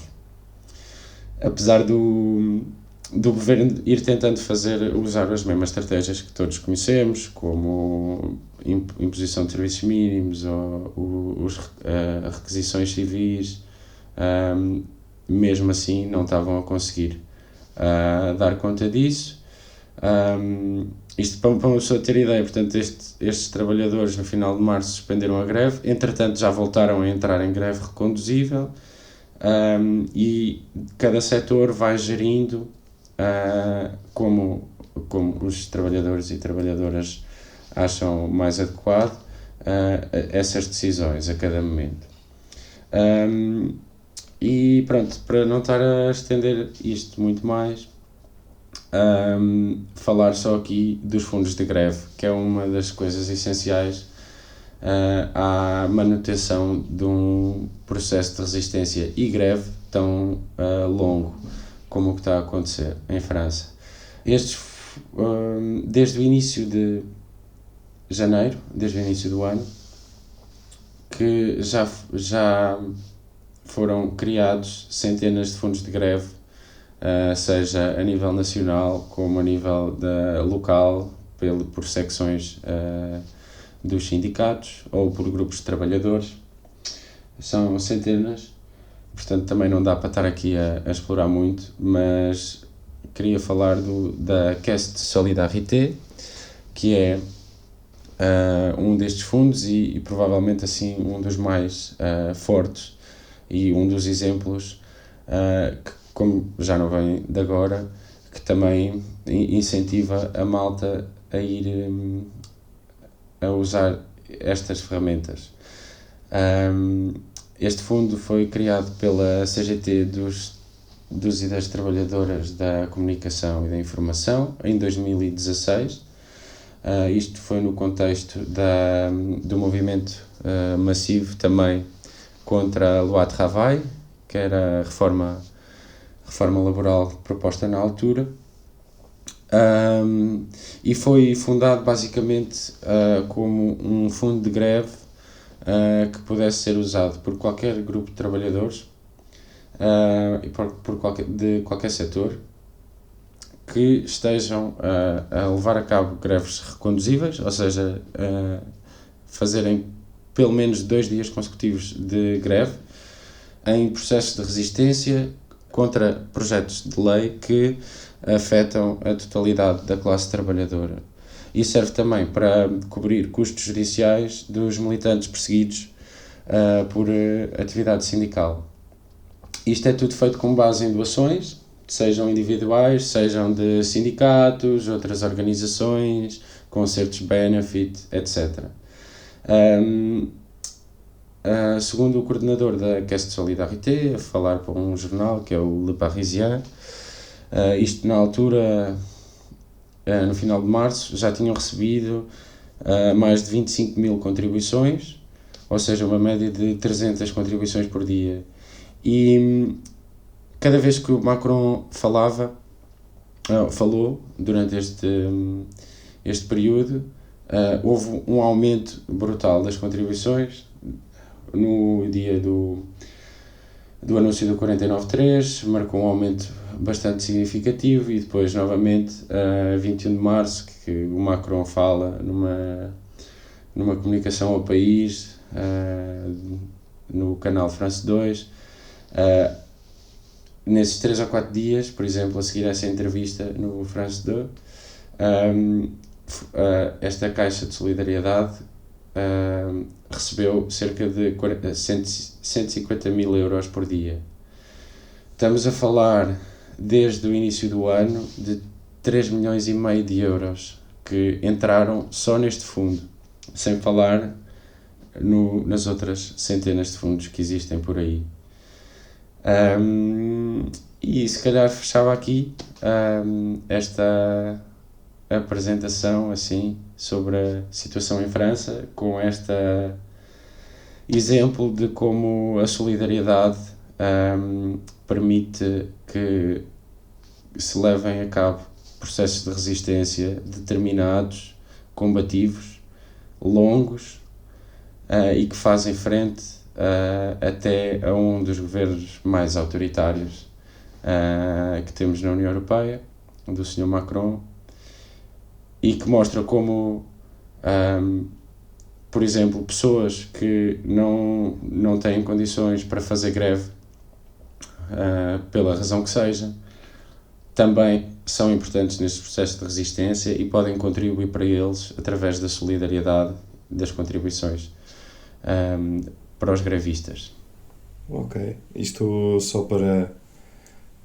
Apesar do governo ir tentando usar as mesmas estratégias que todos conhecemos, como imposição de serviços mínimos ou requisições civis, mesmo assim não estavam a conseguir dar conta disso. Isto para uma pessoa ter ideia, portanto, estes trabalhadores no final de março suspenderam a greve, entretanto já voltaram a entrar em greve reconduzível, e cada setor vai gerindo como os trabalhadores e trabalhadoras acham mais adequado essas decisões a cada momento. E pronto, para não estar a estender isto muito mais, falar só aqui dos fundos de greve, que é uma das coisas essenciais à manutenção de um processo de resistência e greve tão longo como o que está a acontecer em França. Desde o início de janeiro, desde o início do ano, que já foram criados centenas de fundos de greve, seja a nível nacional como a nível local, por secções dos sindicatos ou por grupos de trabalhadores. são centenas, portanto também não dá para estar aqui a explorar muito, mas queria falar da Caisse de Solidarité, que é um destes fundos e provavelmente assim um dos mais fortes e um dos exemplos que, como já não vem de agora, que também incentiva a malta a ir a usar estas ferramentas. Este fundo foi criado pela CGT dos e das trabalhadoras da comunicação e da informação em 2016. Isto foi no contexto do movimento massivo também contra a Loi Travail, que era a reforma laboral proposta na altura, e foi fundado basicamente como um fundo de greve que pudesse ser usado por qualquer grupo de trabalhadores de qualquer setor que estejam a levar a cabo greves reconduzíveis, ou seja, fazerem pelo menos 2 dias consecutivos de greve em processos de resistência contra projetos de lei que afetam a totalidade da classe trabalhadora. E serve também para cobrir custos judiciais dos militantes perseguidos por atividade sindical. Isto é tudo feito com base em doações, sejam individuais, sejam de sindicatos, outras organizações, concertos benefit, etc. Segundo o coordenador da Caisse de Solidarité, a falar para um jornal que é o Le Parisien, isto na altura, no final de março, já tinham recebido mais de 25 mil contribuições, ou seja, uma média de 300 contribuições por dia. E cada vez que o Macron falou durante este período, houve um aumento brutal das contribuições. No dia do anúncio do 49.3 marcou um aumento bastante significativo e depois novamente a 21 de março que o Macron fala numa comunicação ao país no canal France 2. Nesses 3 ou 4 dias, por exemplo, a seguir essa entrevista no France 2, esta Caixa de Solidariedade recebeu cerca de 150 mil euros por dia. Estamos a falar, desde o início do ano, de 3 milhões e meio de euros que entraram só neste fundo, sem falar nas outras centenas de fundos que existem por aí. E se calhar fechava aqui esta apresentação assim sobre a situação em França, com este exemplo de como a solidariedade permite que se levem a cabo processos de resistência determinados, combativos, longos, e que fazem frente até a um dos governos mais autoritários que temos na União Europeia, do Sr. Macron, e que mostra como, por exemplo, pessoas que não têm condições para fazer greve, pela razão que seja, também são importantes neste processo de resistência e podem contribuir para eles através da solidariedade das contribuições para os grevistas. Ok, isto só para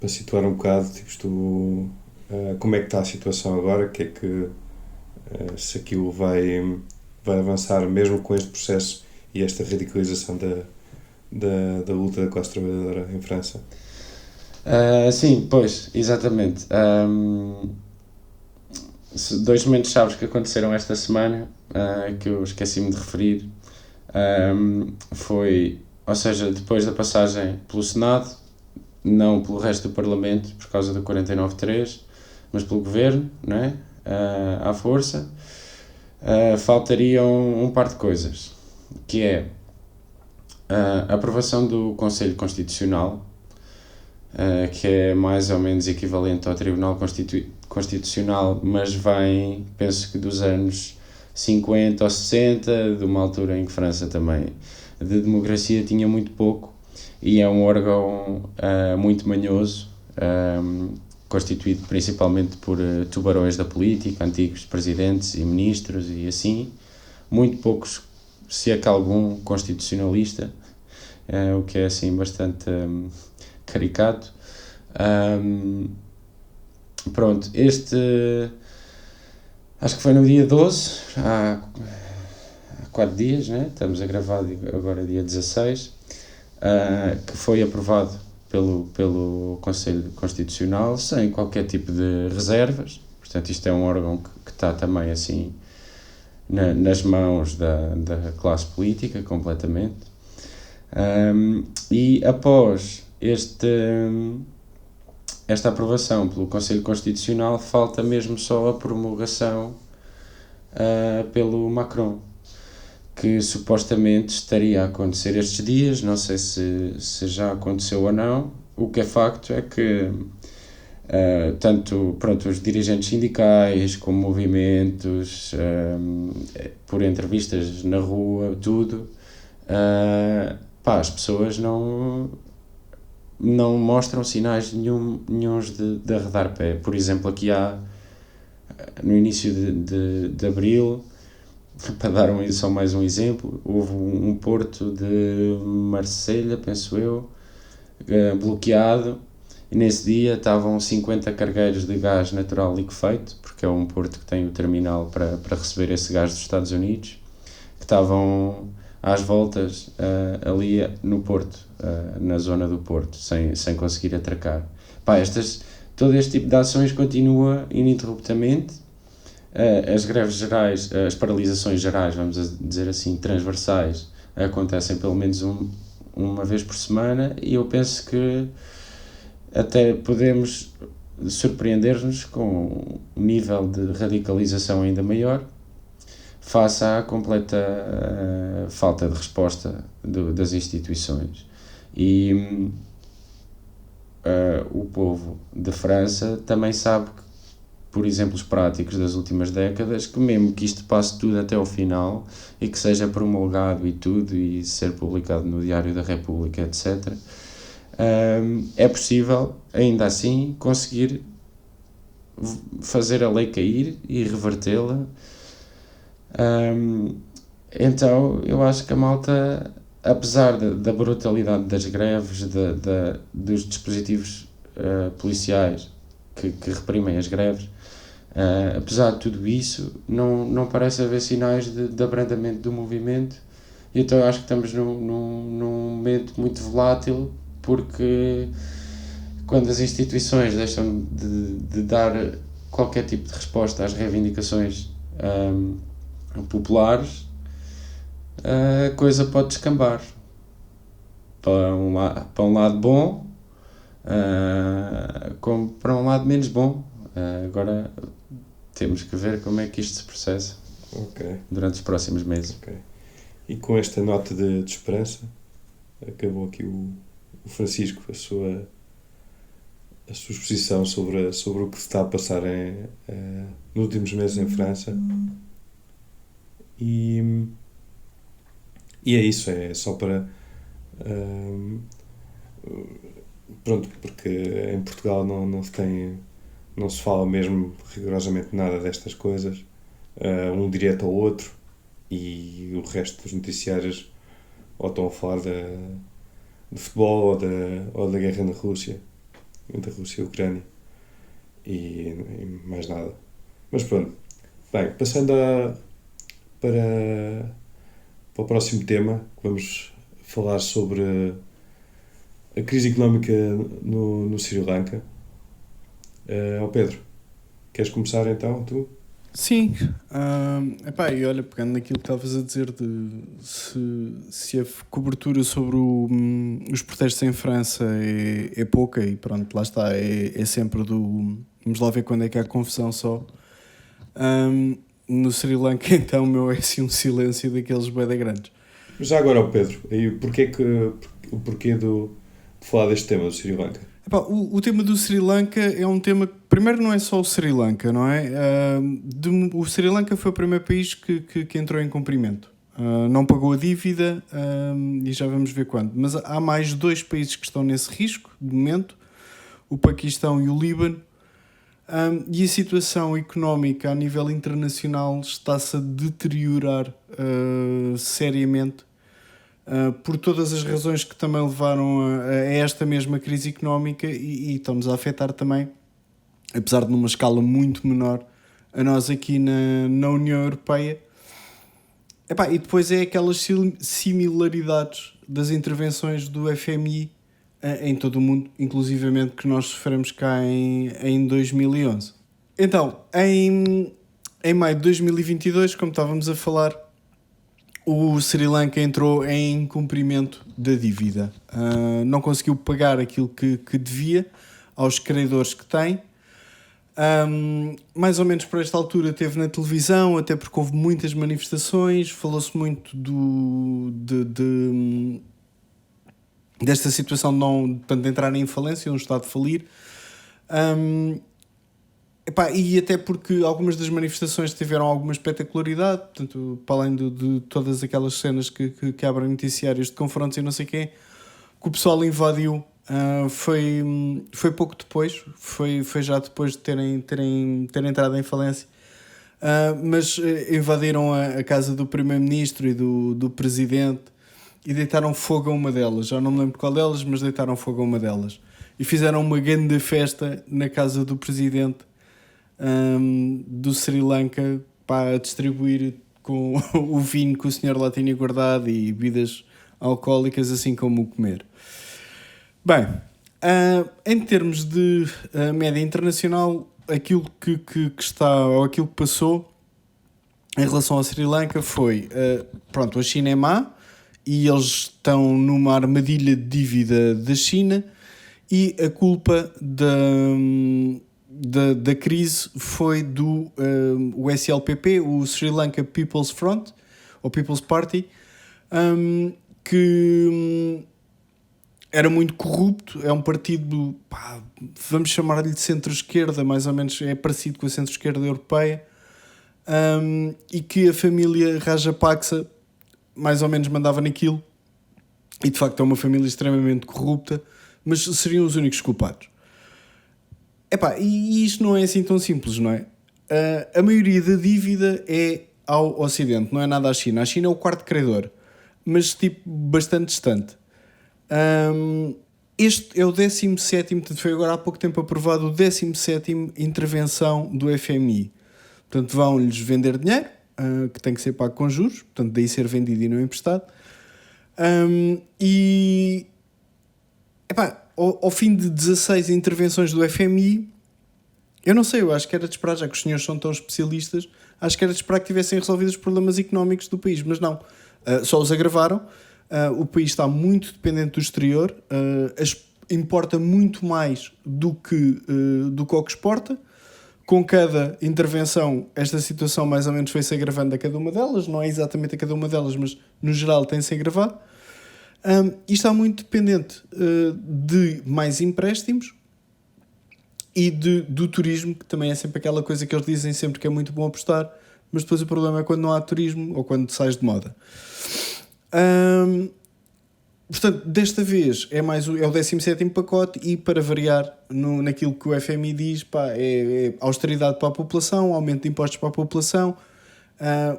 situar um bocado, tipo, como é que está a situação agora, que é que se aquilo vai avançar mesmo com este processo e esta radicalização da luta da classe trabalhadora em França? Sim, pois, exatamente. 2 momentos chaves que aconteceram esta semana, que eu esqueci-me de referir, foi, ou seja, depois da passagem pelo Senado, não pelo resto do Parlamento, por causa do 49.3, mas pelo Governo, não é? À força, faltariam um par de coisas, que é a aprovação do Conselho Constitucional, que é mais ou menos equivalente ao Tribunal Constitucional, mas vem, penso que dos anos 50 ou 60, de uma altura em que França também de democracia tinha muito pouco, e é um órgão muito manhoso, constituído principalmente por tubarões da política, antigos presidentes e ministros e assim, muito poucos, se é que algum, constitucionalista, o que é assim bastante caricato. Pronto, acho que foi no dia 12, há 4 dias, né? Estamos a gravar agora dia 16, que foi aprovado pelo Conselho Constitucional sem qualquer tipo de reservas. Portanto, isto é um órgão que está também assim nas mãos da classe política completamente. E após esta aprovação pelo Conselho Constitucional, falta mesmo só a promulgação pelo Macron, que supostamente estaria a acontecer estes dias. Não sei se já aconteceu ou não. O que é facto é que tanto os dirigentes sindicais como movimentos, por entrevistas na rua, tudo, as pessoas não mostram sinais nenhuns de arredar pé. Por exemplo, aqui no início de abril, para dar só mais um exemplo, houve um porto de Marselha, penso eu, bloqueado, e nesse dia estavam 50 cargueiros de gás natural liquefeito, porque é um porto que tem o terminal para receber esse gás dos Estados Unidos, que estavam às voltas ali no Porto, na zona do Porto, sem conseguir atracar. Todo este tipo de ações continua ininterruptamente. As greves gerais, as paralisações gerais, vamos dizer assim, transversais, acontecem pelo menos uma vez por semana, e eu penso que até podemos surpreender-nos com um nível de radicalização ainda maior, face à completa falta de resposta das instituições. E o povo de França também sabe que, por exemplos práticos das últimas décadas, que mesmo que isto passe tudo até ao final e que seja promulgado e tudo, e ser publicado no Diário da República, etc., é possível, ainda assim, conseguir fazer a lei cair e revertê-la. Então eu acho que a malta, apesar da brutalidade das greves, dos dispositivos policiais que reprimem as greves, apesar de tudo isso, não parece haver sinais de abrandamento do movimento. E então eu acho que estamos num momento muito volátil, porque quando as instituições deixam de dar qualquer tipo de resposta às reivindicações populares, a coisa pode descambar para um lado bom, como para um lado menos bom. Agora temos que ver como é que isto se processa durante os próximos meses. E com esta nota de esperança, acabou aqui o Francisco a sua exposição sobre o que se está a passar nos últimos meses em França. E é isso, é só para pronto, porque em Portugal não se fala mesmo rigorosamente nada destas coisas, um direto ao outro, e o resto dos noticiários ou estão a falar de futebol ou da guerra na Rússia, entre a Rússia e a Ucrânia, e mais nada. Mas pronto, bem, passando para o próximo tema, que vamos falar sobre a crise económica no Sri Lanka. Pedro, queres começar então, tu? Sim, e olha, pegando naquilo que estavas a dizer de se a cobertura sobre os protestos em França é pouca, e pronto, lá está, é sempre vamos lá ver quando é que há confusão só. No Sri Lanka, então, é assim um silêncio daqueles bué da grandes. Já agora, Pedro, e o porquê de falar deste tema do Sri Lanka? O tema do Sri Lanka é um tema que, primeiro, não é só o Sri Lanka, não é? O Sri Lanka foi o primeiro país que entrou em cumprimento. Não pagou a dívida e já vamos ver quando. Mas há mais 2 países que estão nesse risco, de momento, o Paquistão e o Líbano. E a situação económica a nível internacional está-se a deteriorar seriamente por todas as razões que também levaram a esta mesma crise económica e estão-nos a afetar também, apesar de numa escala muito menor, a nós aqui na União Europeia. E depois é aquelas similaridades das intervenções do FMI em todo o mundo, inclusivamente que nós sofremos cá em 2011. Então, em maio de 2022, como estávamos a falar, o Sri Lanka entrou em cumprimento da dívida. Não conseguiu pagar aquilo que devia aos credores que tem. Mais ou menos por esta altura esteve na televisão, até porque houve muitas manifestações, falou-se muito desta situação de entrarem em falência, um Estado falir. E até porque algumas das manifestações tiveram alguma espetacularidade, portanto, para além de todas aquelas cenas que abrem noticiários de confrontos e não sei o quê, que o pessoal invadiu. Foi pouco depois, foi já depois de terem entrado em falência, mas invadiram a casa do primeiro-ministro e do presidente e deitaram fogo a uma delas. Já não me lembro qual delas, mas deitaram fogo a uma delas e fizeram uma grande festa na casa do presidente do Sri Lanka para distribuir com o vinho que o senhor lá tinha guardado e bebidas alcoólicas, assim como o comer. Bem, em termos de média internacional, aquilo que está, ou aquilo que passou em relação ao Sri Lanka foi, a China é má e eles estão numa armadilha de dívida da China e a culpa da crise foi do o SLPP, o Sri Lanka People's Front, ou People's Party, que era muito corrupto, é um partido, vamos chamar-lhe de centro-esquerda, mais ou menos é parecido com a centro-esquerda europeia, e que a família Rajapaksa mais ou menos mandava naquilo, e de facto é uma família extremamente corrupta, mas seriam os únicos culpados. E isto não é assim tão simples, não é? A maioria da dívida é ao Ocidente, não é nada à China. A China é o quarto credor, mas bastante distante. Este é o 17º, portanto foi agora há pouco tempo aprovado o 17º intervenção do FMI. Portanto vão-lhes vender dinheiro, que tem que ser pago com juros, portanto daí ser vendido e não emprestado. Ao fim de 16 intervenções do FMI, eu não sei, eu acho que era de esperar, já que os senhores são tão especialistas, acho que era de esperar que tivessem resolvido os problemas económicos do país, mas não, só os agravaram. O país está muito dependente do exterior, importa muito mais do que o que exporta. Com cada intervenção, esta situação mais ou menos foi-se agravando a cada uma delas, não é exatamente a cada uma delas, mas no geral tem-se agravado. E está muito dependente de mais empréstimos e do turismo, que também é sempre aquela coisa que eles dizem sempre que é muito bom apostar, mas depois o problema é quando não há turismo ou quando sais de moda. Portanto, desta vez é o 17º pacote e, para variar naquilo que o FMI diz, é austeridade para a população, aumento de impostos para a população,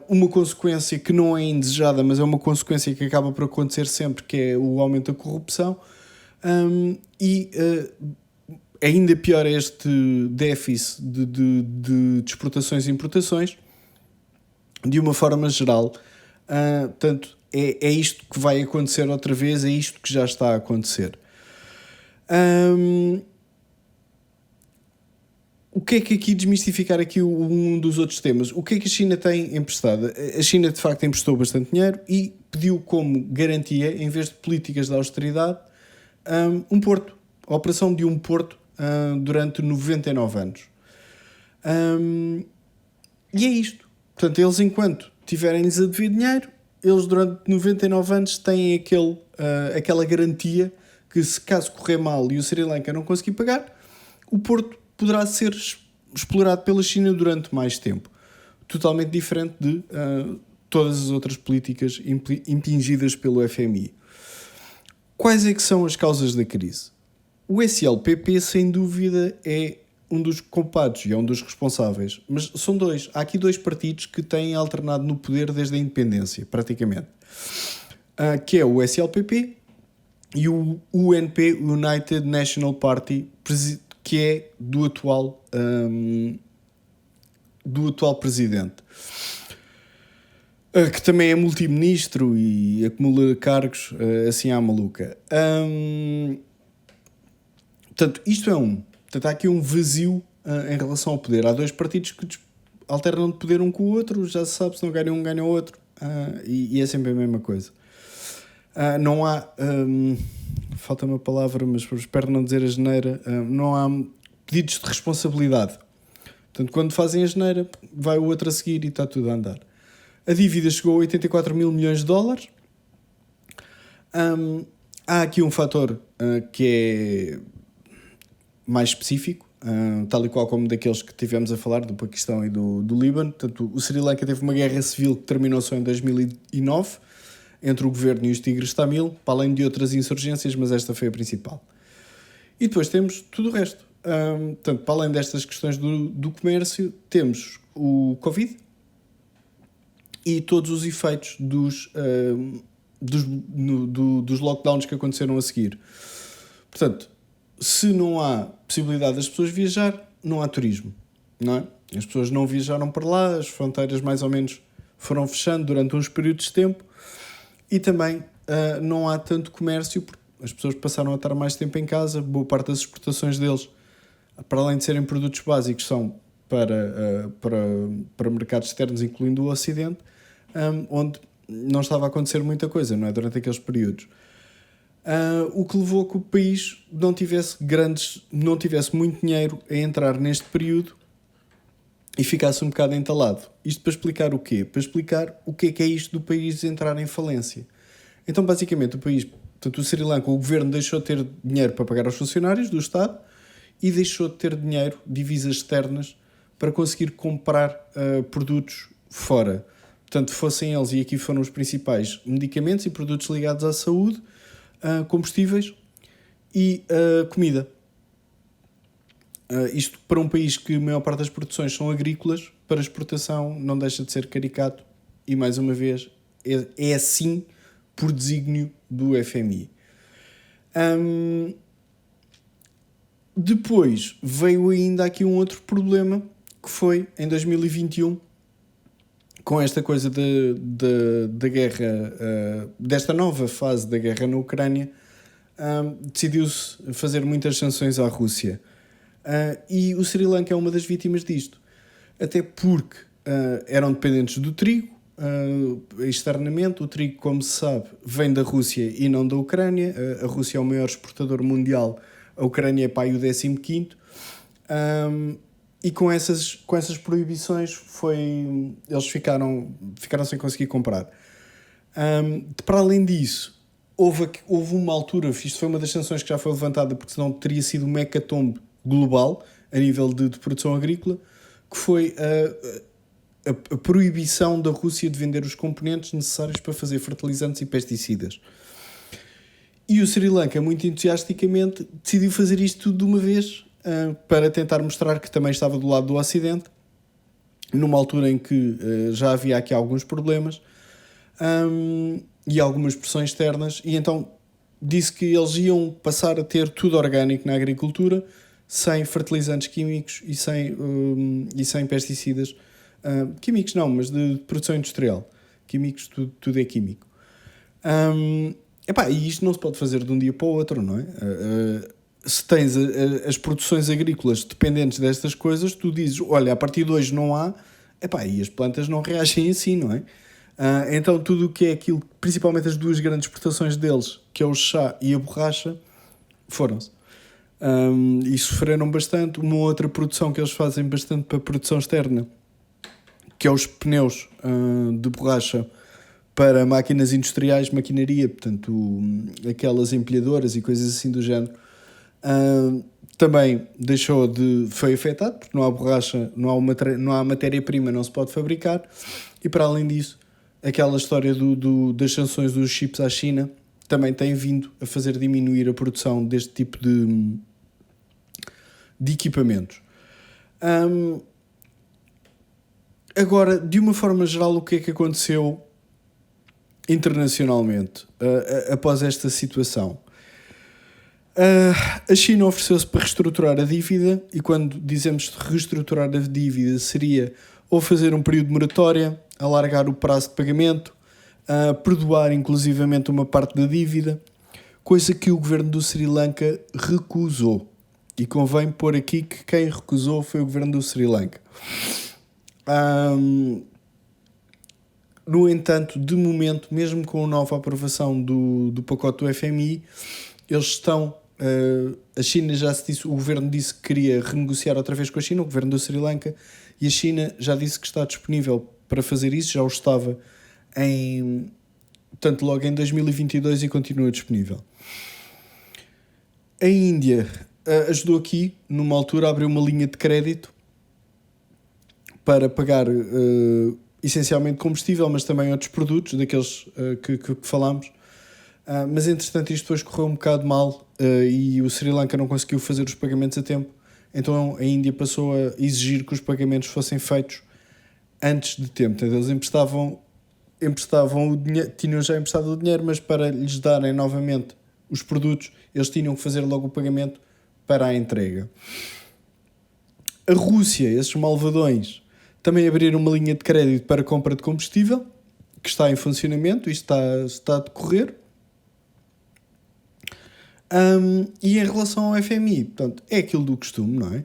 uma consequência que não é indesejada, mas é uma consequência que acaba por acontecer sempre, que é o aumento da corrupção, ainda pior este déficit de exportações e importações, de uma forma geral. Portanto, é isto que vai acontecer outra vez, é isto que já está a acontecer. O que é que aqui desmistificar aqui um dos outros temas? O que é que a China tem emprestado? A China de facto emprestou bastante dinheiro e pediu como garantia, em vez de políticas de austeridade, um porto, a operação de um porto durante 99 anos. E é isto. Portanto, eles enquanto tiverem-lhes a dever dinheiro, eles durante 99 anos têm aquela garantia que, se caso correr mal e o Sri Lanka não conseguir pagar, o porto poderá ser explorado pela China durante mais tempo. Totalmente diferente de todas as outras políticas impingidas pelo FMI. Quais é que são as causas da crise? O SLPP, sem dúvida, é um dos culpados e é um dos responsáveis, mas são dois. Há aqui dois partidos que têm alternado no poder desde a independência, praticamente, que é o SLPP e o UNP, United National Party, que é do atual presidente, que também é multiministro e acumula cargos assim à maluca. Portanto, isto é Portanto, há aqui um vazio em relação ao poder. Há dois partidos que alternam de poder um com o outro, já se sabe, se não ganha um, ganha o outro, e é sempre a mesma coisa. Não há, falta uma palavra, mas espero não dizer asneira, não há pedidos de responsabilidade. Portanto, quando fazem asneira, vai o outro a seguir e está tudo a andar. A dívida chegou a 84 mil milhões de dólares. Há aqui um fator que é mais específico, tal e qual como daqueles que tivemos a falar, do Paquistão e do Líbano. Portanto, o Sri Lanka teve uma guerra civil que terminou só em 2009, entre o governo e os Tigres Tamil, para além de outras insurgências, mas esta foi a principal. E depois temos tudo o resto. Portanto, para além destas questões do comércio, temos o Covid e todos os efeitos dos lockdowns que aconteceram a seguir. Portanto, se não há possibilidade das pessoas viajar, não há turismo, não é? As pessoas não viajaram para lá, as fronteiras mais ou menos foram fechando durante uns períodos de tempo e também não há tanto comércio porque as pessoas passaram a estar mais tempo em casa. Boa parte das exportações deles, para além de serem produtos básicos, são para mercados externos, incluindo o Ocidente, onde não estava a acontecer muita coisa, não é? Durante aqueles períodos. O que levou a que o país não tivesse muito dinheiro a entrar neste período e ficasse um bocado entalado. Isto para explicar o quê? Para explicar o que é isto do país entrar em falência. Então, basicamente, o Sri Lanka, o governo deixou de ter dinheiro para pagar aos funcionários do Estado e deixou de ter dinheiro, divisas externas, para conseguir comprar produtos fora. Portanto, fossem eles, e aqui foram os principais, medicamentos e produtos ligados à saúde, combustíveis e comida. Isto para um país que a maior parte das produções são agrícolas, para exportação não deixa de ser caricato e, mais uma vez, é assim por desígnio do FMI. Depois veio ainda aqui um outro problema, que foi em 2021, com esta coisa da guerra, desta nova fase da guerra na Ucrânia, decidiu-se fazer muitas sanções à Rússia. E o Sri Lanka é uma das vítimas disto. Até porque eram dependentes do trigo, externamente. O trigo, como se sabe, vem da Rússia e não da Ucrânia. A Rússia é o maior exportador mundial, a Ucrânia é para aí o 15º. E com essas proibições eles ficaram sem conseguir comprar. Para além disso, houve uma altura, isto foi uma das sanções que já foi levantada, porque senão teria sido uma hecatombe global a nível de produção agrícola, que foi a proibição da Rússia de vender os componentes necessários para fazer fertilizantes e pesticidas. E o Sri Lanka, muito entusiasticamente, decidiu fazer isto tudo de uma vez, para tentar mostrar que também estava do lado do Ocidente, numa altura em que já havia aqui alguns problemas e algumas pressões externas, e então disse que eles iam passar a ter tudo orgânico na agricultura, sem fertilizantes químicos e sem pesticidas. Químicos não, mas de produção industrial. Químicos, tudo é químico. E isto não se pode fazer de um dia para o outro, não é? Se tens as produções agrícolas dependentes destas coisas, tu dizes, olha, a partir de hoje não há, e as plantas não reagem assim, não é? Então tudo o que é aquilo, principalmente as duas grandes exportações deles, que é o chá e a borracha, foram-se. E sofreram bastante. Uma outra produção que eles fazem bastante para produção externa, que é os pneus de borracha para máquinas industriais, maquinaria, portanto, aquelas empilhadoras e coisas assim do género, também foi afetado, porque não há borracha, não há matéria-prima, não se pode fabricar, e para além disso, aquela história das sanções dos chips à China também tem vindo a fazer diminuir a produção deste tipo de equipamentos. Agora, de uma forma geral, o que é que aconteceu internacionalmente após esta situação? A China ofereceu-se para reestruturar a dívida, e quando dizemos reestruturar a dívida seria ou fazer um período de moratória, alargar o prazo de pagamento, perdoar inclusivamente uma parte da dívida, coisa que o governo do Sri Lanka recusou. E convém pôr aqui que quem recusou foi o governo do Sri Lanka. No entanto, de momento, mesmo com a nova aprovação do pacote do FMI, eles estão... a China já se disse, o governo disse que queria renegociar outra vez com a China, o governo do Sri Lanka, e a China já disse que está disponível para fazer isso, já o estava tanto logo em 2022 e continua disponível. A Índia ajudou aqui, numa altura, a abrir uma linha de crédito para pagar essencialmente combustível, mas também outros produtos, daqueles que falámos. Mas entretanto isto depois correu um bocado mal e o Sri Lanka não conseguiu fazer os pagamentos a tempo, então a Índia passou a exigir que os pagamentos fossem feitos antes de tempo. Então, eles emprestavam o dinheiro, tinham já emprestado o dinheiro, mas para lhes darem novamente os produtos, eles tinham que fazer logo o pagamento para a entrega. A Rússia, esses malvadões, também abriram uma linha de crédito para compra de combustível, que está em funcionamento, isto está a decorrer. E em relação ao FMI, portanto, é aquilo do costume, não é?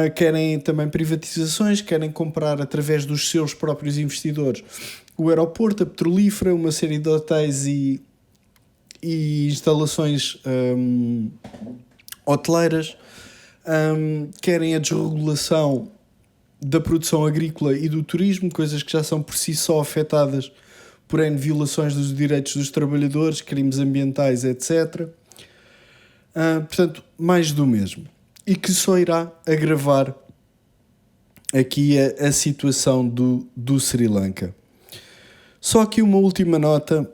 Querem também privatizações, querem comprar através dos seus próprios investidores o aeroporto, a petrolífera, uma série de hotéis e instalações hoteleiras, querem a desregulação da produção agrícola e do turismo, coisas que já são por si só afetadas por N violações dos direitos dos trabalhadores, crimes ambientais, etc. Portanto, mais do mesmo. E que só irá agravar aqui a situação do Sri Lanka. Só aqui uma última nota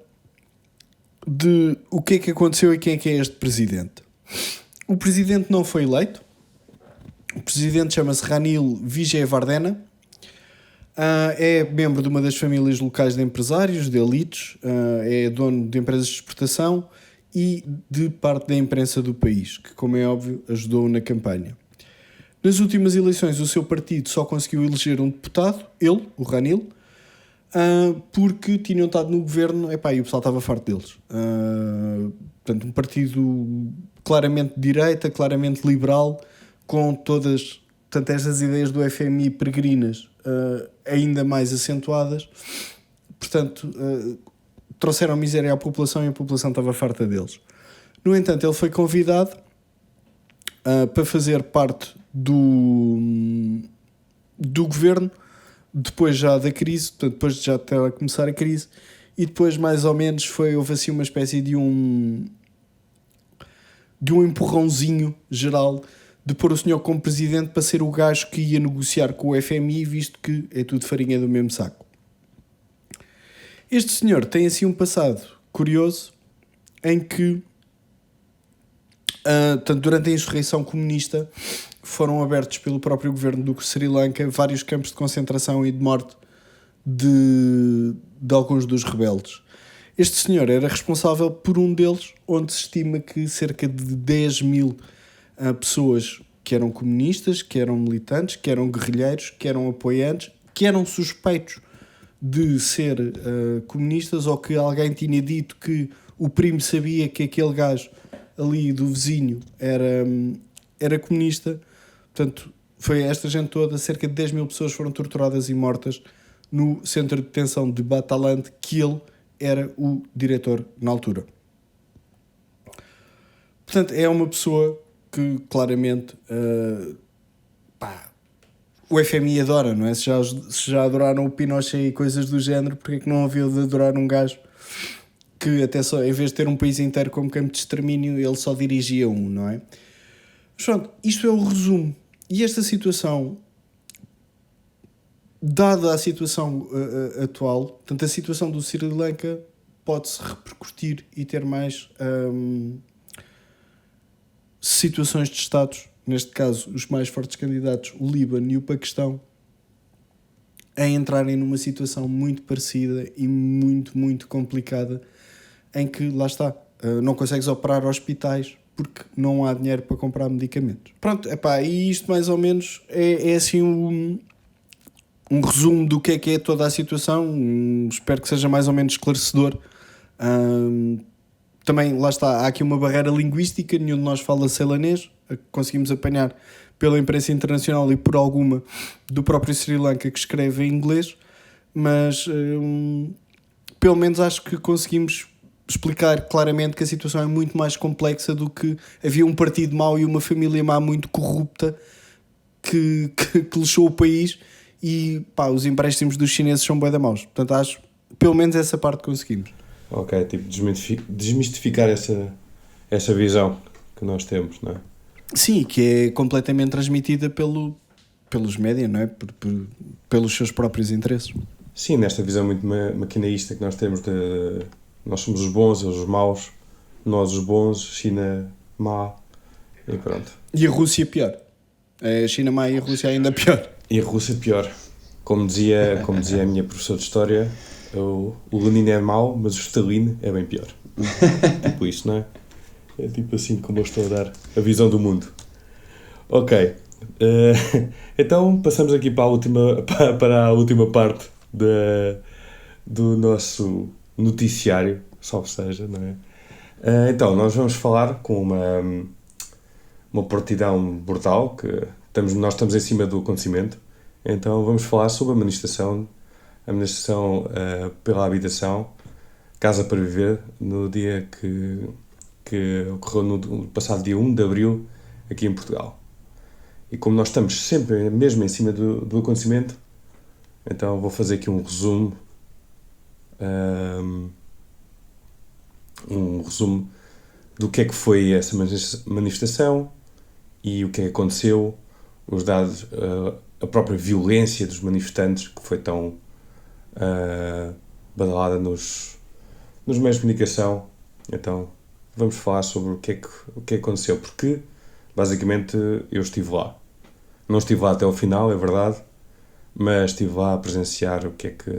de o que é que aconteceu e quem é que é este presidente. O presidente não foi eleito. O presidente chama-se Ranil Wickremesinghe. É membro de uma das famílias locais de empresários, de elites, é dono de empresas de exportação e de parte da imprensa do país, que, como é óbvio, ajudou na campanha. Nas últimas eleições, o seu partido só conseguiu eleger um deputado, ele, o Ranil, porque tinham estado no governo, e o pessoal estava farto deles. Portanto, um partido claramente de direita, claramente liberal, com todas estas ideias do FMI peregrinas ainda mais acentuadas. Portanto, trouxeram miséria à população e a população estava farta deles. No entanto, ele foi convidado para fazer parte do governo depois já da crise, portanto, depois de já ter a começar a crise, e depois mais ou menos houve assim uma espécie de um empurrãozinho geral de pôr o senhor como presidente para ser o gajo que ia negociar com o FMI, visto que é tudo farinha do mesmo saco. Este senhor tem assim um passado curioso em que durante a insurreição comunista foram abertos pelo próprio governo do Sri Lanka vários campos de concentração e de morte de alguns dos rebeldes. Este senhor era responsável por um deles, onde se estima que cerca de 10.000 pessoas que eram comunistas, que eram militantes, que eram guerrilheiros, que eram apoiantes, que eram suspeitos de ser comunistas, ou que alguém tinha dito que o primo sabia que aquele gajo ali do vizinho era comunista. Portanto, foi esta gente toda, cerca de 10.000 pessoas foram torturadas e mortas no centro de detenção de Bataland, que ele era o diretor na altura. Portanto, é uma pessoa que claramente o FMI adora, não é? Se já adoraram o Pinochet e coisas do género, porque é que não havia de adorar um gajo que até só, em vez de ter um país inteiro como campo de extermínio, ele só dirigia um, não é? Mas pronto, isto é o resumo. E esta situação dada a situação atual, portanto, a situação do Sri Lanka pode-se repercutir e ter mais situações de Estados, neste caso os mais fortes candidatos, o Líbano e o Paquistão, a entrarem numa situação muito parecida e muito, muito complicada, em que, lá está, não consegues operar hospitais porque não há dinheiro para comprar medicamentos. Pronto, epá, e isto mais ou menos é assim um resumo do que é toda a situação. Espero que seja mais ou menos esclarecedor. Também, lá está, há aqui uma barreira linguística, nenhum de nós fala celanês, conseguimos apanhar pela imprensa internacional e por alguma do próprio Sri Lanka que escreve em inglês, mas pelo menos acho que conseguimos explicar claramente que a situação é muito mais complexa do que havia um partido mau e uma família má muito corrupta que lixou o país e pá, os empréstimos dos chineses são bué da maus. Portanto, acho pelo menos essa parte conseguimos. Ok, tipo, desmistificar essa visão que nós temos, não é? Sim, que é completamente transmitida pelos média, não é? Pelos seus próprios interesses. Sim, nesta visão muito maquinaísta que nós temos de nós somos os bons, eles os maus, nós os bons, China má e pronto. E a Rússia pior. A China má e a Rússia ainda pior. E a Rússia pior. Como dizia a minha professora de História, o Lenin é mau, mas o Stalin é bem pior. Tipo isso, não é? É tipo assim como eu estou a dar a visão do mundo. Ok. Então passamos aqui para a última parte do nosso noticiário, salvo seja, não é? Então, nós vamos falar com uma partidão brutal, que nós estamos em cima do acontecimento, então vamos falar sobre a manifestação pela habitação, Casa para Viver, no dia que ocorreu no passado dia 1 de Abril, aqui em Portugal. E como nós estamos sempre mesmo em cima do acontecimento, então vou fazer aqui um resumo do que é que foi essa manifestação e o que é que aconteceu, os dados, a própria violência dos manifestantes, que foi tão badalada nos meios de comunicação. Então vamos falar sobre o que é que aconteceu, porque basicamente eu estive lá. Não estive lá até ao final, é verdade, mas estive lá a presenciar o que é que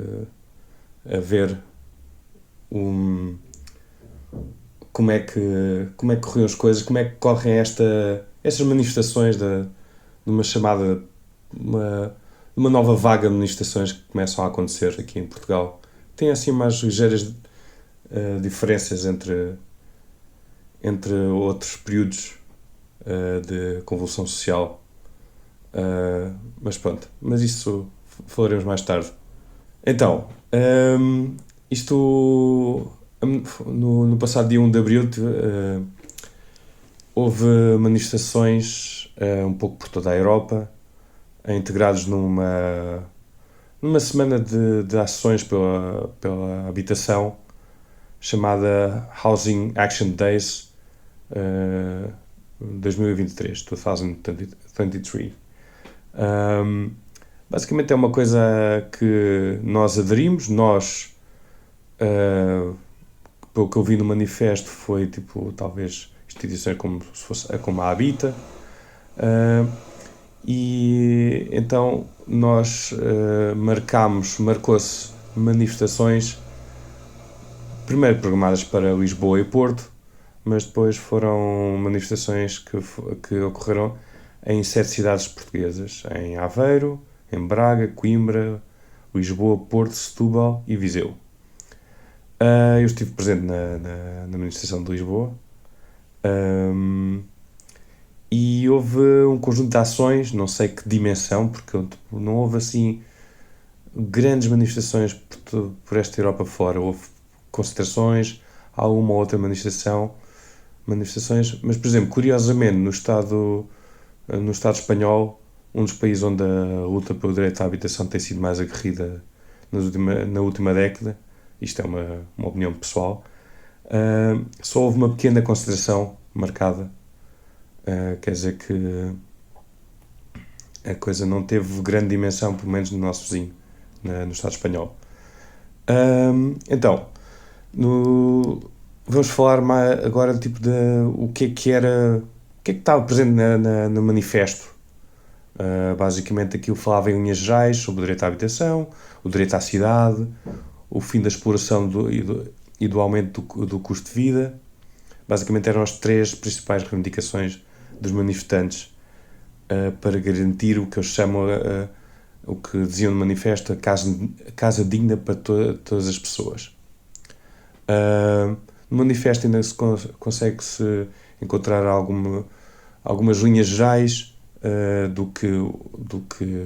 a ver como é que corriam as coisas, como é que correm estas manifestações de uma nova vaga de manifestações que começam a acontecer aqui em Portugal. Tem assim mais ligeiras diferenças entre outros períodos de convulsão social, mas pronto, mas isso falaremos mais tarde. Então, isto no passado dia 1 de Abril houve manifestações um pouco por toda a Europa, integrados numa semana de ações pela habitação, chamada Housing Action Days 2023. Basicamente é uma coisa que nós aderimos, pelo que eu vi no manifesto, foi tipo, talvez instituições como a Habita, e então nós marcou-se manifestações, primeiro programadas para Lisboa e Porto, mas depois foram manifestações que ocorreram em 7 cidades portuguesas, em Aveiro, em Braga, Coimbra, Lisboa, Porto, Setúbal e Viseu. Eu estive presente na manifestação de Lisboa, e houve um conjunto de ações, não sei que dimensão, porque não houve assim grandes manifestações por esta Europa fora. Houve concentrações, há uma ou outra manifestações, mas, por exemplo, curiosamente, no Estado espanhol, um dos países onde a luta pelo direito à habitação tem sido mais aguerrida na última década, isto é uma opinião pessoal, só houve uma pequena concentração marcada, quer dizer que a coisa não teve grande dimensão, pelo menos no nosso vizinho, no Estado espanhol. Então, vamos falar mais agora tipo de o que era, o que estava presente no manifesto. Basicamente aquilo falava em linhas gerais sobre o direito à habitação, o direito à cidade, o fim da exploração e do aumento do custo de vida. Basicamente eram as 3 principais reivindicações dos manifestantes para garantir o que eles chamam, o que diziam no manifesto, a casa digna para todas as pessoas. No manifesto ainda consegue-se encontrar algumas linhas gerais do que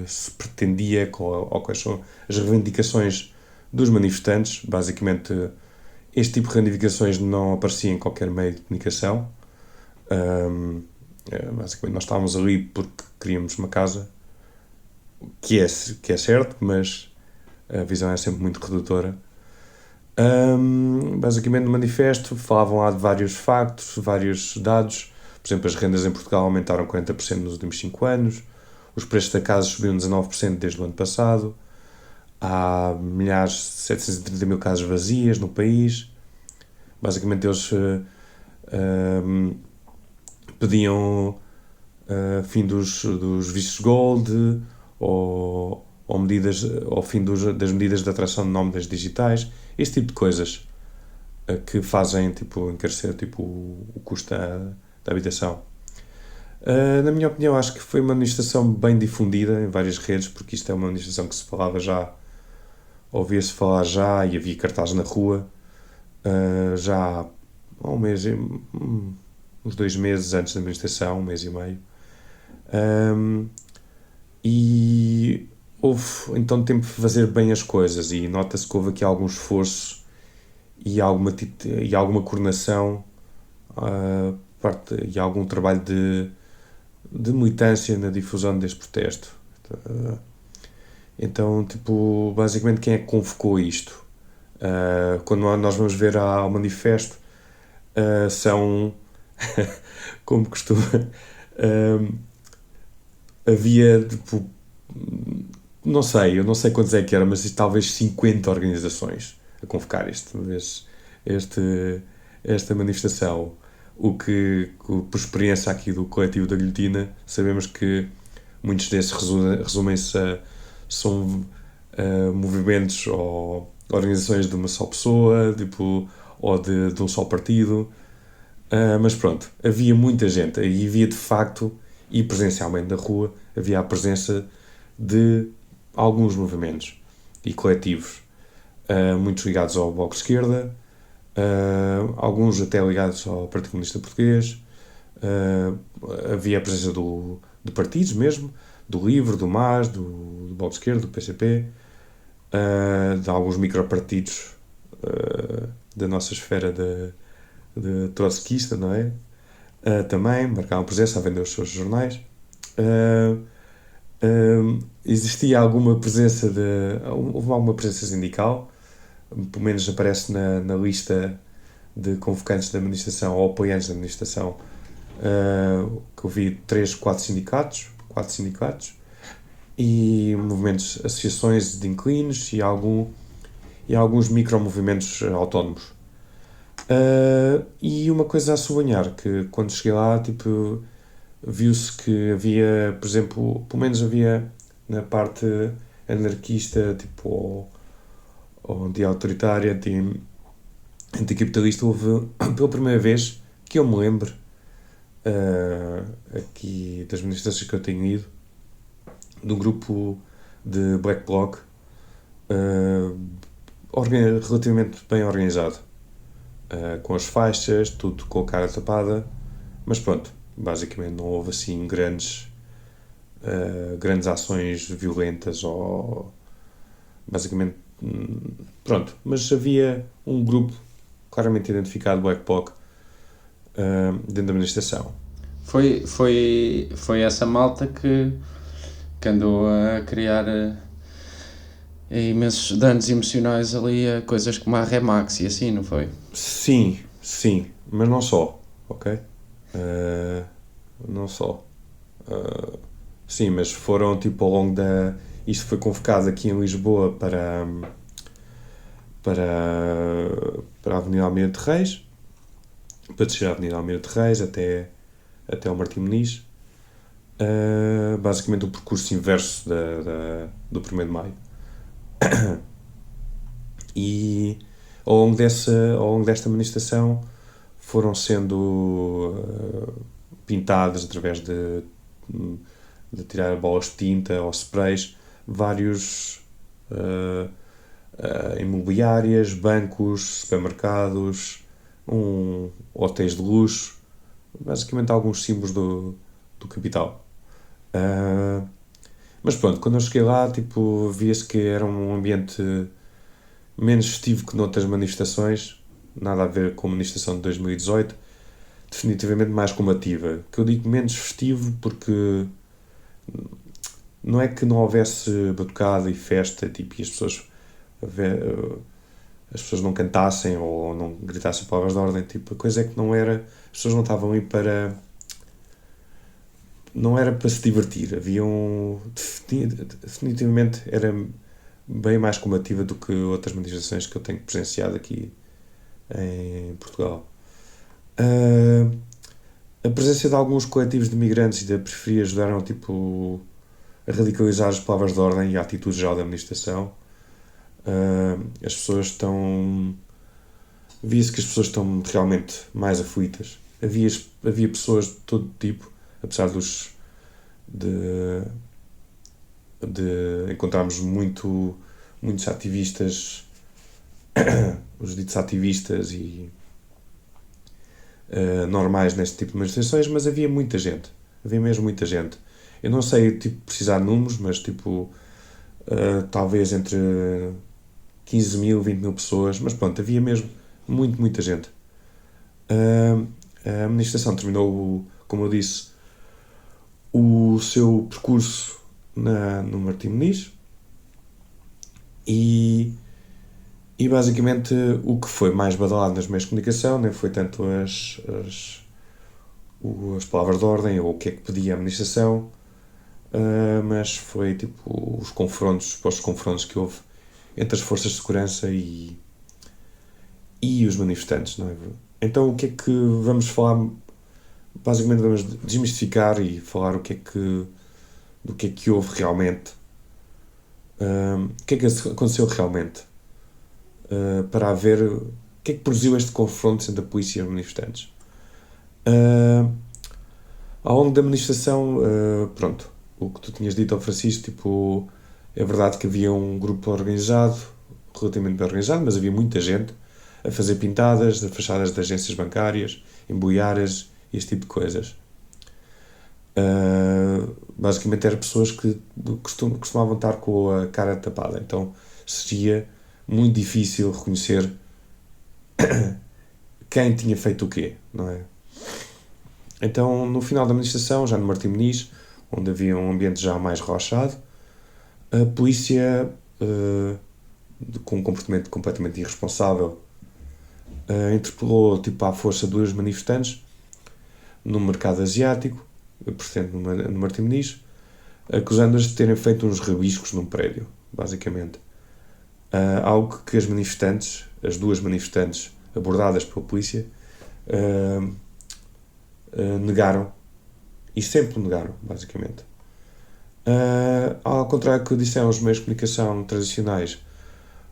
se pretendia ou quais são as reivindicações dos manifestantes. Basicamente, este tipo de reivindicações não aparecia em qualquer meio de comunicação. Basicamente, nós estávamos ali porque queríamos uma casa, que é certo, mas a visão é sempre muito redutora. Basicamente, no manifesto falavam lá de vários factos, vários dados. Por exemplo, as rendas em Portugal aumentaram 40% nos últimos 5 anos, os preços da casa subiram 19% desde o ano passado, há 730 mil casas vazias no país. Basicamente, eles pediam fim dos vistos gold ou fim das medidas de atração de nómadas digitais, este tipo de coisas que fazem encarecer o custo da habitação. Na minha opinião, acho que foi uma manifestação bem difundida em várias redes, porque isto é uma manifestação que se falava já, ouvia-se falar já, e havia cartazes na rua já há um mês, uns 2 meses antes da manifestação, 1 mês e meio. E houve então tempo de fazer bem as coisas, e nota-se que houve aqui algum esforço e alguma coordenação e algum trabalho de militância na difusão deste protesto. Então, basicamente, quem é que convocou isto? Quando nós vamos ver ao manifesto, são, como costuma, havia, eu não sei quantos é que era, mas talvez 50 organizações a convocar esta manifestação. O que, por experiência aqui do coletivo da Guilhotina, sabemos que muitos desses resumem-se são movimentos ou organizações de uma só pessoa, ou de um só partido. Mas pronto, havia muita gente, e havia de facto, e presencialmente na rua, havia a presença de alguns movimentos e coletivos, muitos ligados ao Bloco de Esquerda, alguns até ligados ao Partido Comunista Português. Havia a presença de partidos mesmo, do LIVRE, do MAS, do Bloco de Esquerda, do PCP, de alguns micropartidos da nossa esfera de trotskista, não é? Também marcavam presença a vender os seus jornais. Existia alguma presença houve alguma presença sindical, pelo menos aparece na lista de convocantes da manifestação ou apoiantes da manifestação, que eu vi 4 sindicatos e movimentos, associações de inquilinos e alguns micromovimentos autónomos. E uma coisa a sublinhar, que quando cheguei lá, viu-se que havia, por exemplo, pelo menos havia na parte anarquista, ou anti-autoritária, anticapitalista, houve pela primeira vez que eu me lembro, aqui das manifestações que eu tenho ido, de um grupo de Black Bloc relativamente bem organizado, com as faixas, tudo com a cara tapada, mas pronto, basicamente não houve assim grandes ações violentas, ou basicamente pronto, mas havia um grupo claramente identificado, Black Bloc, dentro da manifestação. Foi essa malta que andou a criar imensos danos emocionais ali a coisas como a Remax e assim, não foi? Sim, mas não só, ok? Não só. Sim, mas foram tipo ao longo da... Isto foi convocado aqui em Lisboa para a Avenida Almeida de Reis, para descer a Avenida Almeida de Reis até ao Martim Moniz. Basicamente o percurso inverso do 1º de Maio. E ao longo desta manifestação foram sendo pintadas através de tirar bolas de tinta ou sprays vários imobiliárias, bancos, supermercados, hotéis de luxo, basicamente alguns símbolos do capital. Mas pronto, quando eu cheguei lá, tipo, via-se que era um ambiente menos festivo que noutras manifestações, nada a ver com a manifestação de 2018, definitivamente mais combativa. Que eu digo menos festivo porque não é que não houvesse batucada e festa, tipo, e as pessoas não cantassem ou não gritassem palavras de ordem, tipo, a coisa é que não era, as pessoas não estavam aí não era para se divertir, definitivamente era bem mais combativa do que outras manifestações que eu tenho presenciado aqui em Portugal. A presença de alguns coletivos de migrantes e da periferia ajudaram tipo, a radicalizar as palavras de ordem e a atitude geral da manifestação. As pessoas estão... Via-se que as pessoas estão realmente mais aflitas. Havia pessoas de todo tipo, apesar de encontrarmos muitos ativistas, os ditos ativistas e normais neste tipo de manifestações, mas havia muita gente, havia mesmo muita gente. Eu não sei tipo, precisar de números, mas tipo, talvez entre 15 mil, 20 mil pessoas, mas pronto, havia mesmo muita gente. A manifestação terminou, como eu disse, o seu percurso no Martim Moniz e basicamente o que foi mais badalado nas meios de comunicação nem foi tanto as palavras de ordem ou o que é que pedia a manifestação, mas foi tipo os postos confrontos que houve entre as forças de segurança e os manifestantes, não é? Então o que é que vamos falar? Basicamente vamos desmistificar e falar do que é que houve realmente, o que é que aconteceu realmente, para haver o que é que produziu este confronto entre a polícia e os manifestantes. Ao longo da manifestação, pronto, o que tu tinhas dito ao Francisco, tipo, é verdade que havia um grupo organizado, relativamente bem organizado, mas havia muita gente a fazer pintadas de fachadas de agências bancárias, imobiliárias e este tipo de coisas. Basicamente eram pessoas que costumavam estar com a cara tapada, então seria muito difícil reconhecer quem tinha feito o quê, não é? Então, no final da manifestação, já no Martim Moniz, onde havia um ambiente já mais relaxado, a polícia, com um comportamento completamente irresponsável, interpelou tipo, à força 2 manifestantes no mercado asiático, portanto no Martim Moniz, acusando-as de terem feito uns rabiscos num prédio, basicamente. Algo que as 2 manifestantes abordadas pela polícia, negaram, e sempre negaram, basicamente. Ao contrário do que disseram os meios de comunicação tradicionais,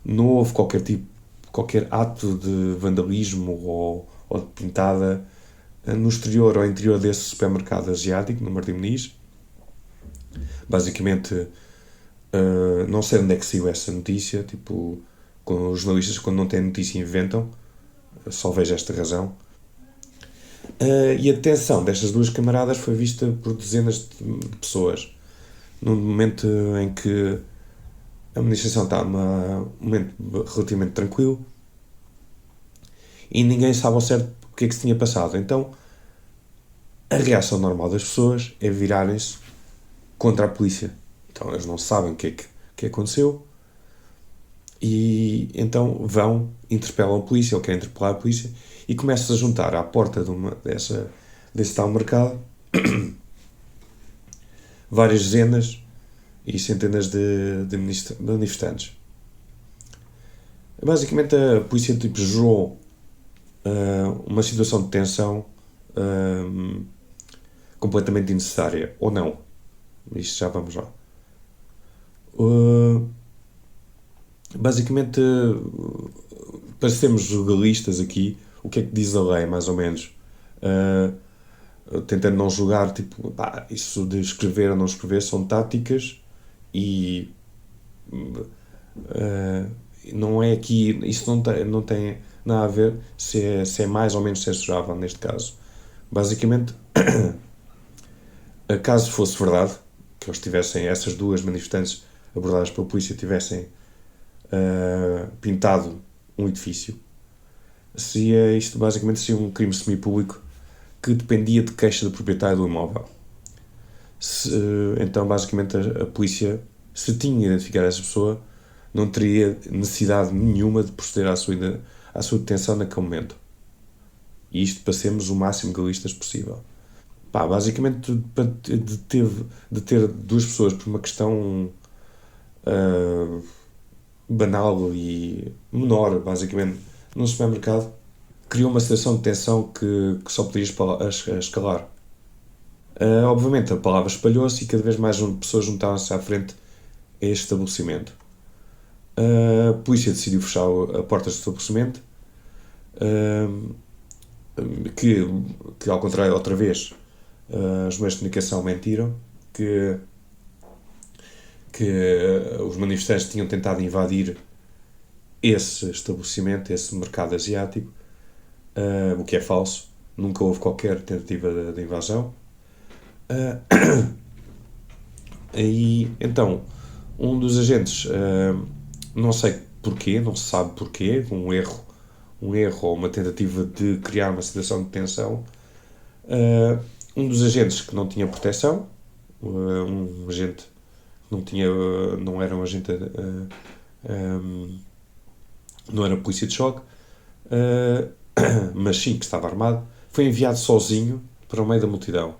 não houve qualquer ato de vandalismo ou de pintada no exterior ou interior desse supermercado asiático, no Martim Moniz. Basicamente, não sei onde é que saiu essa notícia, tipo, com os jornalistas quando não têm notícia inventam, só vejo esta razão. E a detenção destas 2 camaradas foi vista por dezenas de pessoas, num momento em que a manifestação está num momento relativamente tranquilo e ninguém sabe ao certo o que é que se tinha passado. Então, a reação normal das pessoas é virarem-se contra a polícia. Então, eles não sabem o que é que aconteceu e então interpelam a polícia ou querem interpelar a polícia e começam a juntar à porta desse tal mercado várias dezenas e centenas de manifestantes. Basicamente a polícia tipo, gerou uma situação de tensão completamente desnecessária, ou não. Isto já vamos lá. Basicamente, para sermos legalistas aqui, o que é que diz a lei, mais ou menos? Tentando não julgar, tipo, isso de escrever ou não escrever são táticas e não é aqui, isso não tem nada a ver se é mais ou menos censurável neste caso. Basicamente, caso fosse verdade que eles tivessem, essas duas manifestantes abordadas pela polícia tivessem pintado um edifício, isto basicamente seria um crime semi-público que dependia de queixa do proprietário do imóvel. Então basicamente a polícia, se tinha identificado essa pessoa, não teria necessidade nenhuma de proceder à sua detenção naquele momento. E isto para sermos o máximo legalistas possível. Basicamente de ter duas pessoas por uma questão banal e menor, basicamente, num supermercado, criou uma situação de tensão que só podia escalar. Obviamente a palavra espalhou-se e cada vez mais pessoas juntaram-se à frente a este estabelecimento. A polícia decidiu fechar a porta do estabelecimento, que ao contrário, outra vez, os meios de comunicação mentiram, que os manifestantes tinham tentado invadir esse estabelecimento, esse mercado asiático, o que é falso. Nunca houve qualquer tentativa de invasão. E então, um dos agentes, não sei porquê, não se sabe porquê, um erro ou uma tentativa de criar uma situação de tensão, um dos agentes que não tinha proteção, um agente não era um agente, não era polícia de choque, mas sim que estava armado, foi enviado sozinho para o meio da multidão.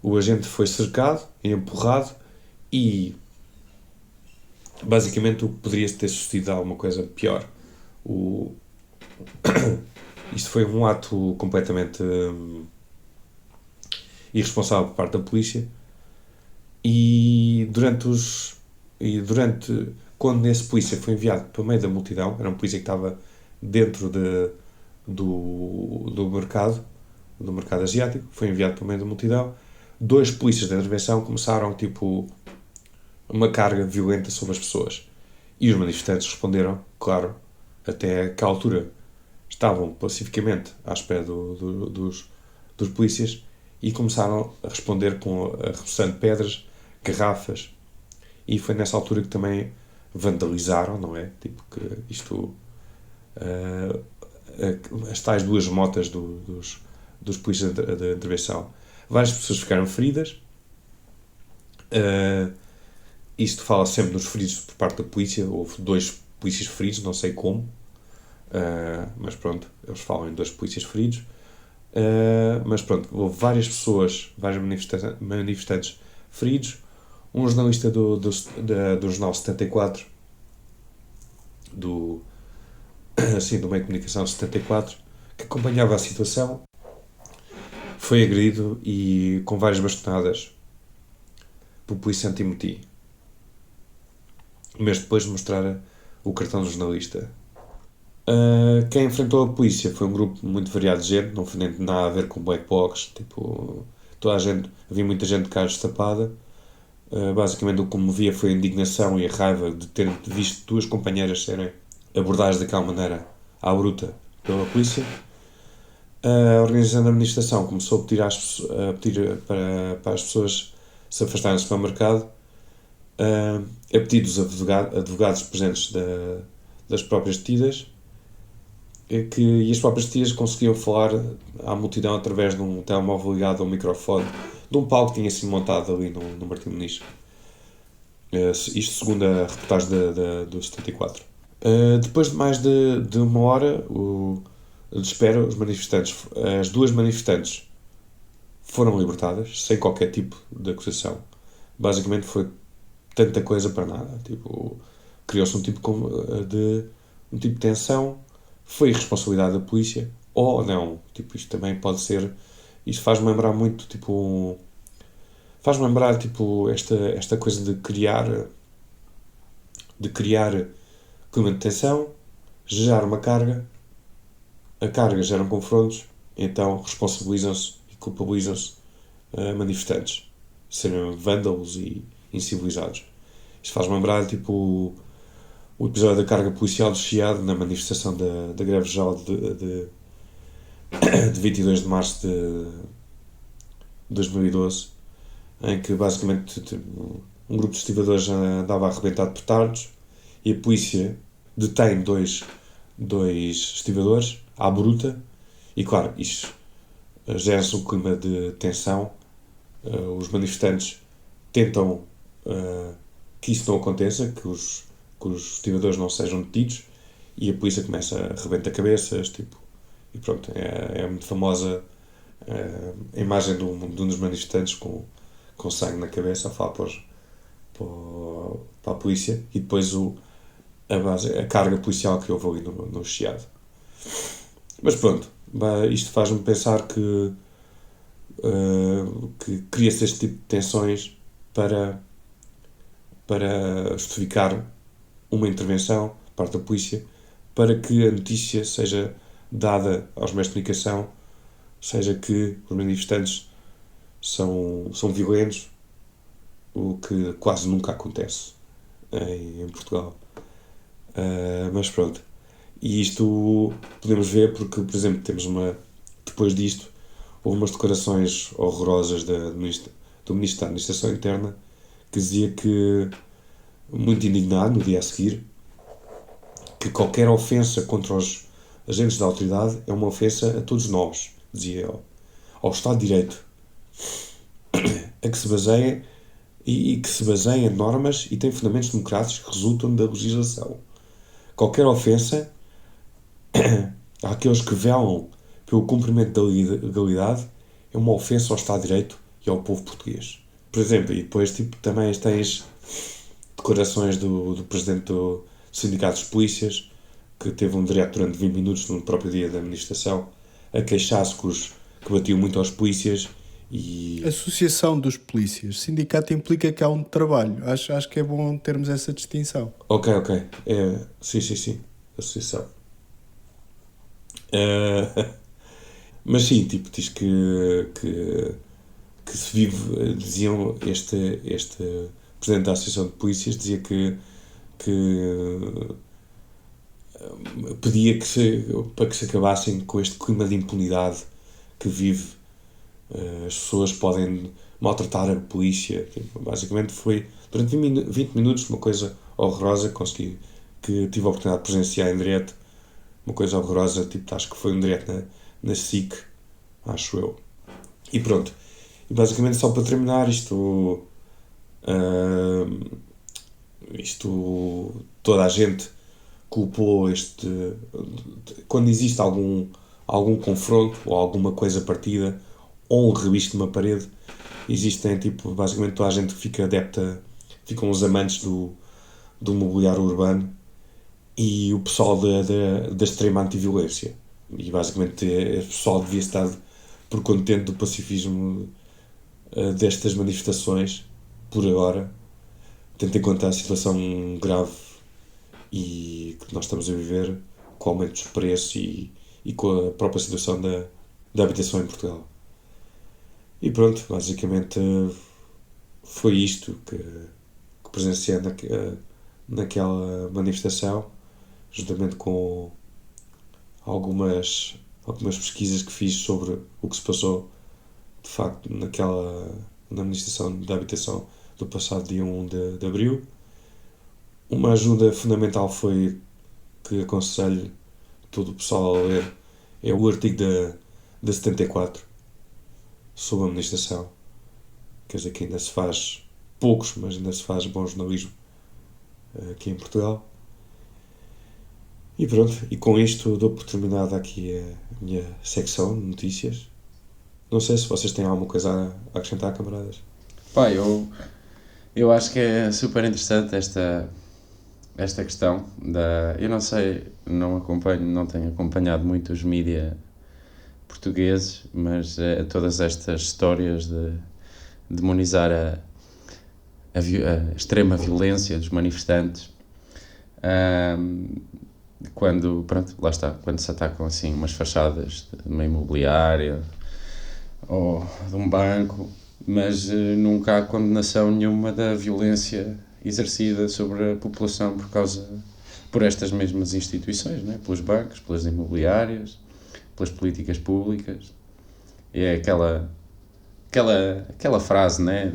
O agente foi cercado e empurrado e basicamente o que poderia ter sucedido alguma coisa pior. Isto foi um ato completamente irresponsável por parte da polícia e quando esse polícia foi enviado para o meio da multidão, era um polícia que estava dentro do mercado asiático, foi enviado para o meio da multidão, 2 polícias de intervenção começaram tipo uma carga violenta sobre as pessoas e os manifestantes responderam, claro, até que à altura estavam pacificamente à espera dos polícias e começaram a responder arremessando pedras, garrafas, e foi nessa altura que também vandalizaram, não é? Tipo que isto as tais 2 motas dos polícias de intervenção. Várias pessoas ficaram feridas. Isto fala sempre dos feridos por parte da polícia. Houve 2 polícias feridos, não sei como, mas pronto, eles falam em 2 polícias feridos. Mas pronto, houve várias pessoas, vários manifestantes feridos. Um jornalista do Jornal 74, do meio de comunicação 74, que acompanhava a situação, foi agredido e com várias bastonadas por polícia anti-moti, mas depois de mostrar o cartão do jornalista. Quem enfrentou a polícia foi um grupo muito variado de gente, não foi nem nada a ver com black box, tipo, toda a gente, havia muita gente de cara destapada. Basicamente o que me movia foi a indignação e a raiva de ter visto 2 companheiras serem abordadas daquela maneira à bruta pela polícia. A organização da manifestação começou a pedir para as pessoas se afastarem do supermercado, a pedido dos advogados presentes das próprias detidas, e as próprias detidas conseguiam falar à multidão através de um telemóvel ligado a um microfone de um palco que tinha sido montado ali no Martim Moniz. Isto segundo a reportagem do 74. Depois de mais de uma hora de espera, as 2 manifestantes foram libertadas, sem qualquer tipo de acusação. basicamente foi tanta coisa para nada. Tipo, criou-se um tipo de tensão, foi responsabilidade da polícia, ou não. Tipo, isto também pode ser... Isto faz-me lembrar muito, tipo... Faz-me lembrar, tipo, esta coisa de criar clima de tensão, gerar uma carga, a carga gera confrontos, então responsabilizam-se e culpabilizam-se manifestantes, serem vândalos e incivilizados. Isto faz-me lembrar, tipo, o episódio da carga policial do Chiado na manifestação da greve geral de 22 de março de 2012, em que basicamente tipo, um grupo de estivadores andava arrebentado de petardos e a polícia detém dois estivadores à bruta e, claro, isto gera-se um clima de tensão. Os manifestantes tentam que isso não aconteça, que os estivadores não sejam detidos, e a polícia começa a arrebentar cabeças, tipo, e pronto, é muito famosa a imagem de um dos manifestantes com sangue na cabeça a falar para a polícia, e depois a carga policial que houve ali no Chiado. Mas pronto, isto faz-me pensar que cria-se este tipo de tensões para justificar uma intervenção por parte da polícia, para que a notícia seja dada aos meios de comunicação, seja que os manifestantes são violentos, o que quase nunca acontece em Portugal. Mas pronto. E isto podemos ver porque, por exemplo, depois disto, houve umas declarações horrorosas do Ministro da Administração Interna, que dizia que, muito indignado no dia a seguir, que qualquer ofensa contra os agentes da autoridade é uma ofensa a todos nós, dizia ele, ao Estado de Direito, a que se baseia e que se baseia em normas e tem fundamentos democráticos que resultam da legislação. Qualquer ofensa àqueles que velam pelo cumprimento da legalidade é uma ofensa ao Estado de Direito e ao povo português. Por exemplo, e depois também tens declarações do presidente do Sindicato dos Polícias, que teve um direto durante 20 minutos no próprio dia da manifestação, a queixar-se que batiam muito aos polícias e... Associação dos polícias. Sindicato implica que há um trabalho. Acho que é bom termos essa distinção. Ok. Sim. Associação. Mas sim, tipo, diz que se vive, diziam, este presidente da Associação de Polícias dizia que pedia para que se acabassem com este clima de impunidade que vive. As pessoas podem maltratar a polícia. Tipo, basicamente foi, durante 20 minutos, uma coisa horrorosa que tive a oportunidade de presenciar em direto. Uma coisa horrorosa, tipo, acho que foi um direto na SIC, acho eu. E pronto. E basicamente, só para terminar, isto toda a gente culpou quando existe algum confronto ou alguma coisa partida ou um rebisto numa parede, existem, tipo, basicamente toda a gente fica adepta, ficam os amantes do mobiliário urbano e o pessoal da extrema antiviolência. E basicamente o pessoal devia estar por contente do pacifismo destas manifestações, por agora, tendo em conta a situação grave e que nós estamos a viver, com o aumento dos preços e com a própria situação da habitação em Portugal. E pronto, basicamente foi isto que presenciei naquela manifestação, juntamente com algumas pesquisas que fiz sobre o que se passou de facto na manifestação da habitação do passado dia 1 de abril. Uma ajuda fundamental foi, que aconselho todo o pessoal a ler, é o artigo da 74 sobre a manifestação. Quer dizer que ainda se faz poucos, mas ainda se faz bom jornalismo aqui em Portugal. E pronto, e com isto dou por terminada aqui a minha secção de notícias. Não sei se vocês têm alguma coisa a acrescentar, camaradas. Pá, eu Eu acho que é super interessante esta questão eu não sei, não tenho acompanhado muito os mídia portugueses, mas todas estas histórias de demonizar a extrema violência dos manifestantes, quando se atacam assim umas fachadas de uma imobiliária ou de um banco, mas nunca há condenação nenhuma da violência exercida sobre a população por estas mesmas instituições, né? Pelos bancos, pelas imobiliárias, pelas políticas públicas. E é aquela frase, né,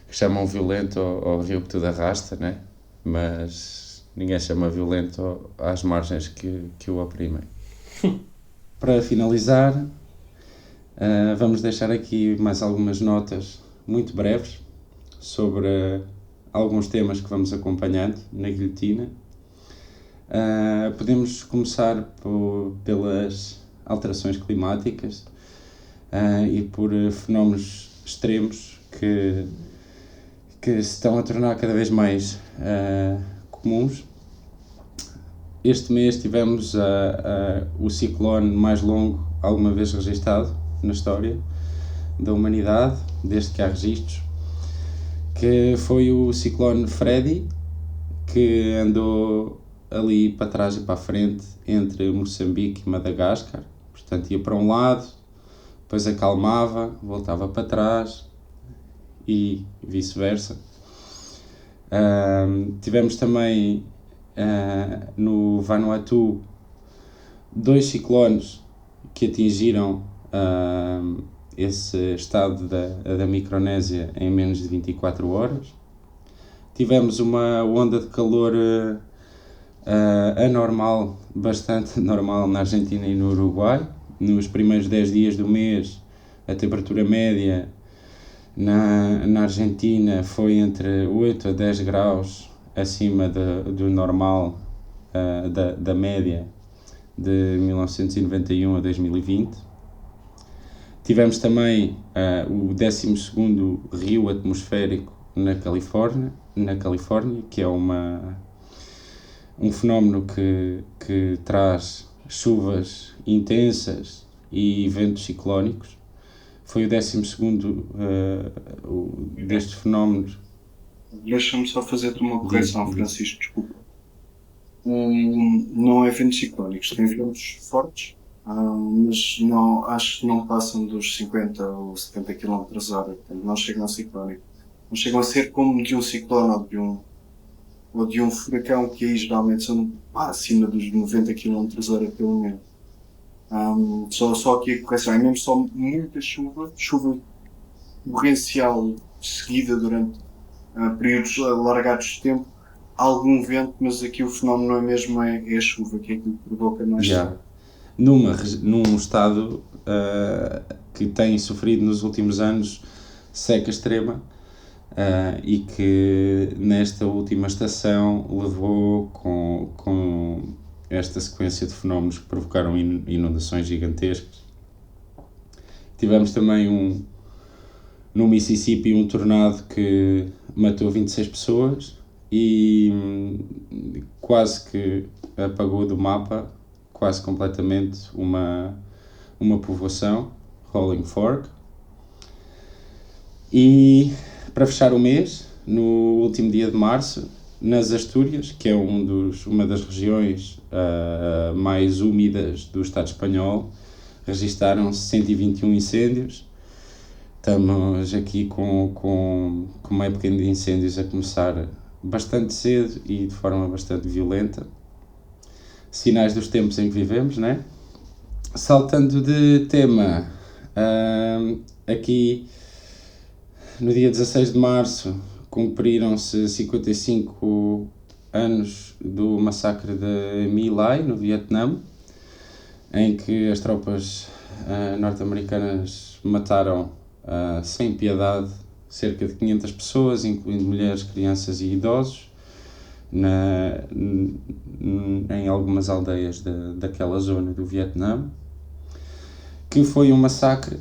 que chamam violento ao rio que tudo arrasta, né? Mas ninguém chama violento às margens que o oprimem. Para finalizar, vamos deixar aqui mais algumas notas muito breves sobre alguns temas que vamos acompanhando na guilhotina. Podemos começar pelas alterações climáticas e por fenómenos extremos que se estão a tornar cada vez mais comuns. Este mês tivemos o ciclone mais longo alguma vez registado na história da humanidade, desde que há registros, que foi o ciclone Freddy, que andou ali para trás e para a frente entre Moçambique e Madagascar. Portanto, ia para um lado, depois acalmava, voltava para trás e vice-versa. Tivemos também no Vanuatu 2 ciclones que atingiram esse estado da Micronésia em menos de 24 horas. Tivemos uma onda de calor anormal, bastante normal na Argentina e no Uruguai. Nos primeiros 10 dias do mês, a temperatura média na Argentina foi entre 8 a 10 graus acima do normal, da média de 1991 a 2020. Tivemos também o 12º rio atmosférico na Califórnia, que é um fenómeno que traz chuvas intensas e ventos ciclónicos. Foi o 12º destes fenómenos. Deixa-me só fazer-te uma correção, Francisco, desculpa. Não é ventos ciclónicos, tem ventos fortes, mas acho que não passam dos 50 ou 70 km/h, portanto não chegam a ciclónico. Não chegam a ser como de um ciclone ou de um furacão, que aí geralmente são acima dos 90 km/h pelo menos. Só aqui a correção, é mesmo só muita chuva torrencial seguida durante períodos alargados de tempo, algum vento, mas aqui o fenómeno não é mesmo a chuva, que é aquilo que provoca mais chuva. Num estado que tem sofrido nos últimos anos seca extrema, e que nesta última estação levou com esta sequência de fenómenos que provocaram inundações gigantescas. Tivemos também no Mississippi um tornado que matou 26 pessoas e quase que apagou do mapa, quase completamente, uma povoação, Rolling Fork. E para fechar o mês, no último dia de março, nas Astúrias, que é uma das regiões mais úmidas do Estado espanhol, registaram-se 121 incêndios. Estamos aqui com uma época de incêndios a começar bastante cedo e de forma bastante violenta. Sinais dos tempos em que vivemos, né? Saltando de tema, aqui no dia 16 de março cumpriram-se 55 anos do massacre de My Lai, no Vietnã, em que as tropas norte-americanas mataram sem piedade cerca de 500 pessoas, incluindo mulheres, crianças e idosos, em algumas aldeias daquela zona do Vietnã, que foi um massacre,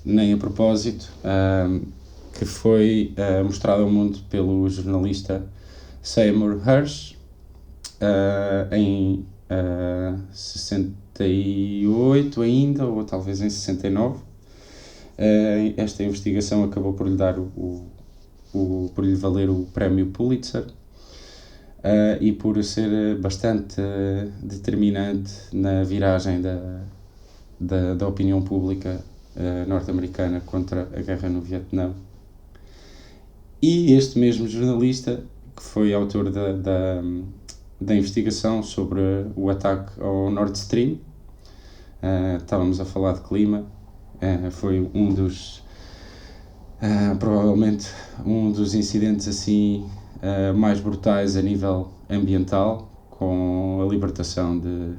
nem a propósito, que foi mostrado ao mundo pelo jornalista Seymour Hersh em 68 ainda, ou talvez em 69. Esta investigação acabou por lhe dar por lhe valer o prémio Pulitzer e por ser bastante determinante na viragem da opinião pública norte-americana contra a guerra no Vietnã. E este mesmo jornalista, que foi autor da investigação sobre o ataque ao Nord Stream, estávamos a falar de clima, foi provavelmente um dos incidentes assim mais brutais a nível ambiental, com a libertação de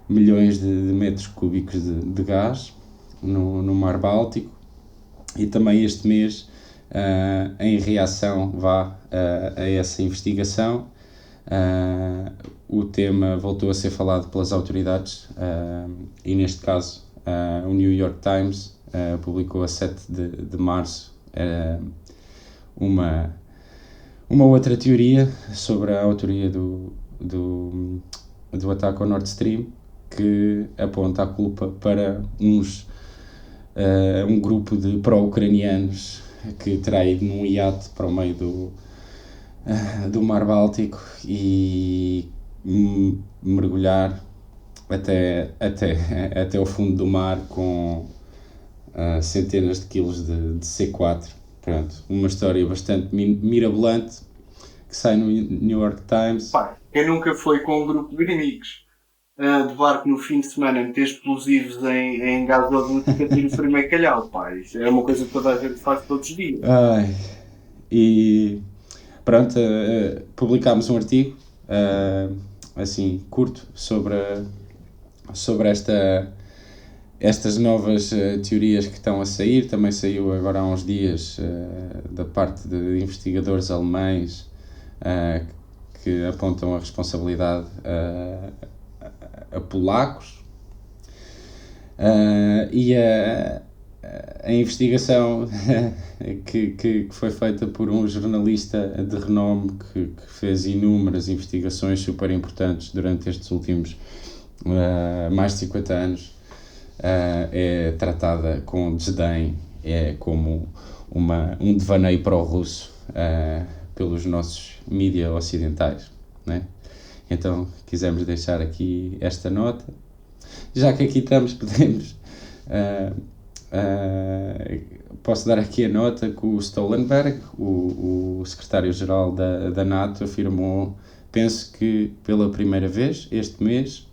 milhões de metros cúbicos de gás no Mar Báltico. E também este mês, em reação a essa investigação, o tema voltou a ser falado pelas autoridades e neste caso o New York Times publicou a 7 de março uma outra teoria sobre a autoria do ataque ao Nord Stream, que aponta a culpa para um grupo de pró-ucranianos que terá ido num iate para o meio do Mar Báltico e mergulhar até o fundo do mar com centenas de quilos de C4. Pronto, uma história bastante mirabolante que sai no New York Times. Pá, quem nunca foi com um grupo de inimigos de barco no fim de semana meter explosivos em gasoduto que atira o primeiro calhau, pá, isso é uma coisa que toda a gente faz todos os dias. E pronto, publicámos um artigo assim curto sobre estas novas teorias que estão a sair. Também saiu agora há uns dias da parte de investigadores alemães que apontam a responsabilidade a polacos, e a investigação que foi feita por um jornalista de renome que fez inúmeras investigações super importantes durante estes últimos mais de 50 anos, é tratada com desdém, é como um devaneio pró-russo pelos nossos mídia ocidentais, né? Então quisemos deixar aqui esta nota. Já que aqui estamos, podemos posso dar aqui a nota que o Stoltenberg, o secretário-geral da NATO, afirmou, penso que pela primeira vez este mês,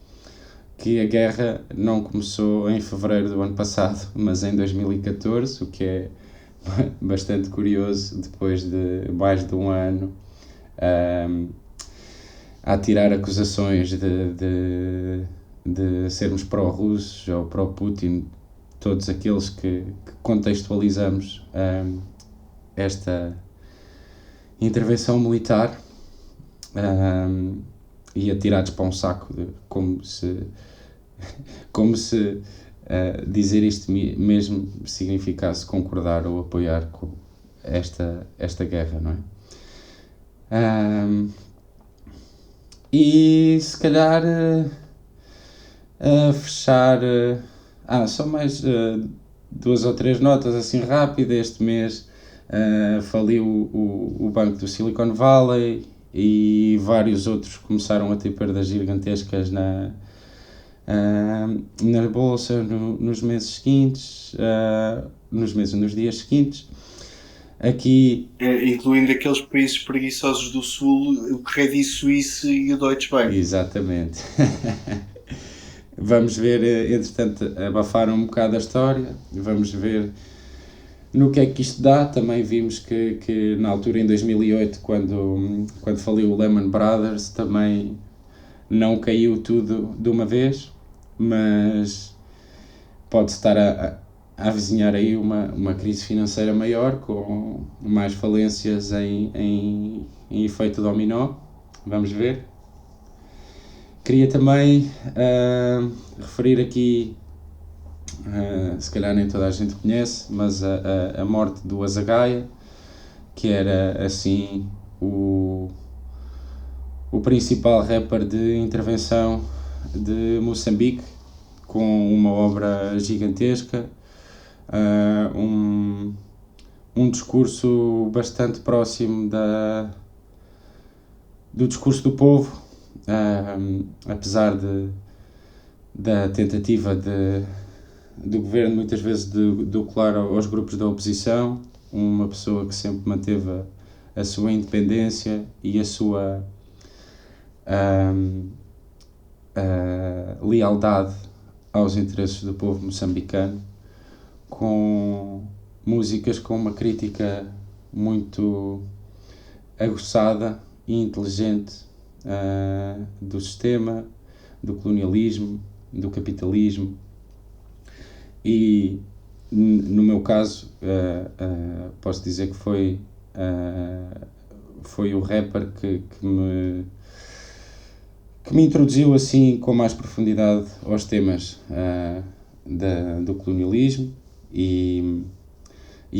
que a guerra não começou em fevereiro do ano passado, mas em 2014, o que é bastante curioso, depois de mais de um ano a tirar acusações de sermos pró-russos ou pró-Putin, todos aqueles que contextualizamos esta intervenção militar, e atirados para um saco, como se dizer isto mesmo significasse concordar ou apoiar com esta guerra, não é? E se calhar fechar só mais 2 ou 3 notas assim rápidas. Este mês faliu o Banco do Silicon Valley e vários outros começaram a ter perdas gigantescas na bolsa nos meses seguintes, nos dias seguintes. Aqui, incluindo aqueles países preguiçosos do Sul, o Credit Suisse e o Deutsche Bank. Exatamente. Vamos ver, entretanto, abafaram um bocado a história, vamos ver no que é que isto dá. Também vimos que na altura, em 2008, quando faliu o Lehman Brothers, também não caiu tudo de uma vez, mas pode estar a avizinhar aí uma crise financeira maior, com mais falências em efeito dominó. Vamos ver. Queria também referir aqui se calhar nem toda a gente conhece, mas a morte do Azagaia, que era assim o principal rapper de intervenção de Moçambique, com uma obra gigantesca, um discurso bastante próximo do discurso do povo, apesar da tentativa do governo muitas vezes de ocular aos grupos da oposição, uma pessoa que sempre manteve a sua independência e a sua lealdade aos interesses do povo moçambicano, com músicas com uma crítica muito aguçada e inteligente do sistema, do colonialismo, do capitalismo. E no meu caso posso dizer que foi o rapper que me introduziu assim com mais profundidade aos temas do colonialismo e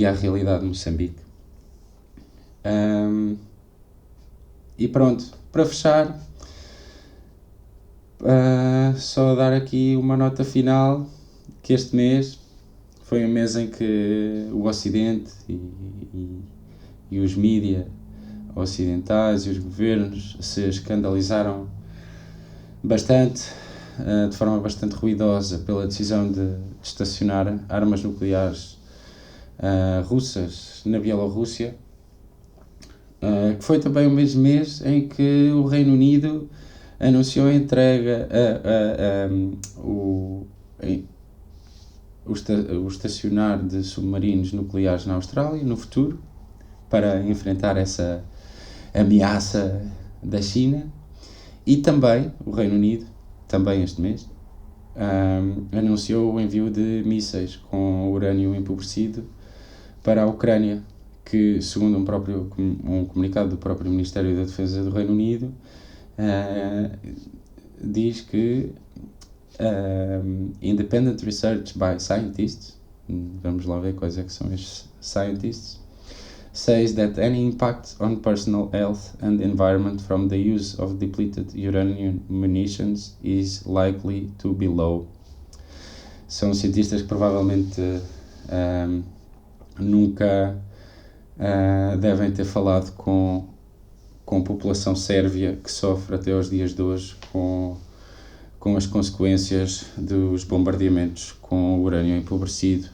à realidade de Moçambique. E pronto, para fechar, só dar aqui uma nota final, que este mês foi um mês em que o Ocidente e os mídia ocidentais e os governos se escandalizaram bastante, de forma bastante ruidosa, pela decisão de estacionar armas nucleares russas na Bielorrússia, que foi também o mesmo mês em que o Reino Unido anunciou a entrega, o estacionar de submarinos nucleares na Austrália no futuro, para enfrentar essa ameaça da China. E também o Reino Unido, também este mês, anunciou o envio de mísseis com urânio empobrecido para a Ucrânia, que, segundo um comunicado do próprio Ministério da Defesa do Reino Unido, diz que independent research by scientists, vamos lá ver quais é que são estes scientists, says that any impact on personal health and environment from the use of depleted uranium munitions is likely to be low. São cientistas que provavelmente nunca devem ter falado com população sérvia que sofre até aos dias de hoje com as consequências dos bombardeamentos com urânio empobrecido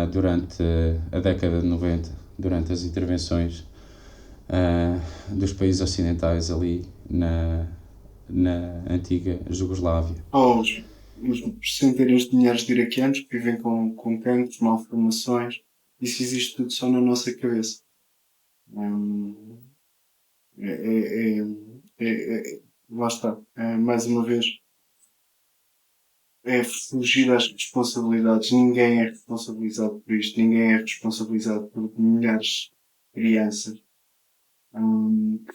durante a década de 90, durante as intervenções dos países ocidentais ali na antiga Jugoslávia. Os centenas de milhares de iraquianos que vivem com cancros, malformações, isso existe tudo só na nossa cabeça. Lá está, mais uma vez, é fugir às responsabilidades. Ninguém é responsabilizado por isto, ninguém é responsabilizado por milhares de crianças que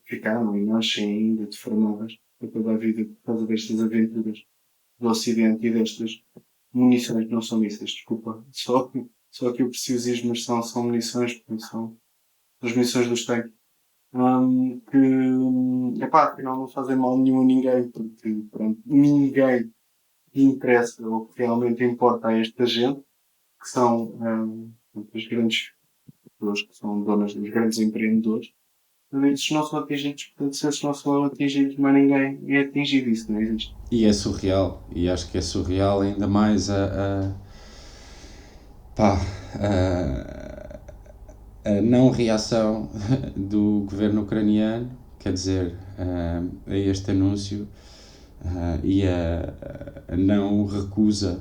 ficaram e nascem ainda deformadas por toda a vida por causa destas aventuras do Ocidente e destas munições. Não são mísseis, desculpa, só que o preciosismo são munições, porque são as munições dos tanques. Afinal não fazem mal nenhum a ninguém, porque pronto, ninguém interessa ou que realmente importa a esta gente, que são as grandes pessoas que são donas dos grandes empreendedores. Esses não são atingidos, portanto, se esses não são atingidos, mas ninguém é atingido, isso não existe. E é surreal, e acho que é surreal ainda mais a não reação do governo ucraniano, quer dizer, a este anúncio e a não recusa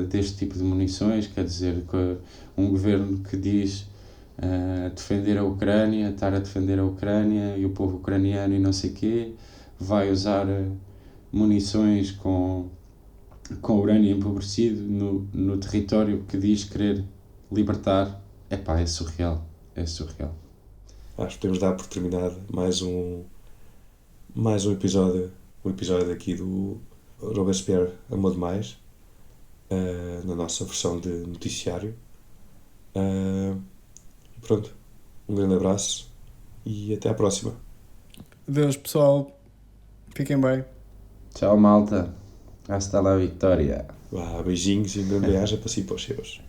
deste tipo de munições, quer dizer, que um governo que diz defender a Ucrânia, estar a defender a Ucrânia e o povo ucraniano e não sei quê, vai usar munições com urânio empobrecido no território que diz querer libertar. É surreal, é surreal. Acho que podemos dar por terminado mais um episódio aqui do Robespierre amou demais, na nossa versão de noticiário. Pronto, um grande abraço e até à próxima. Adeus, pessoal. Fiquem bem. Tchau, malta. Hasta la victoria. Beijinhos e um grande beijo para si e para os seus.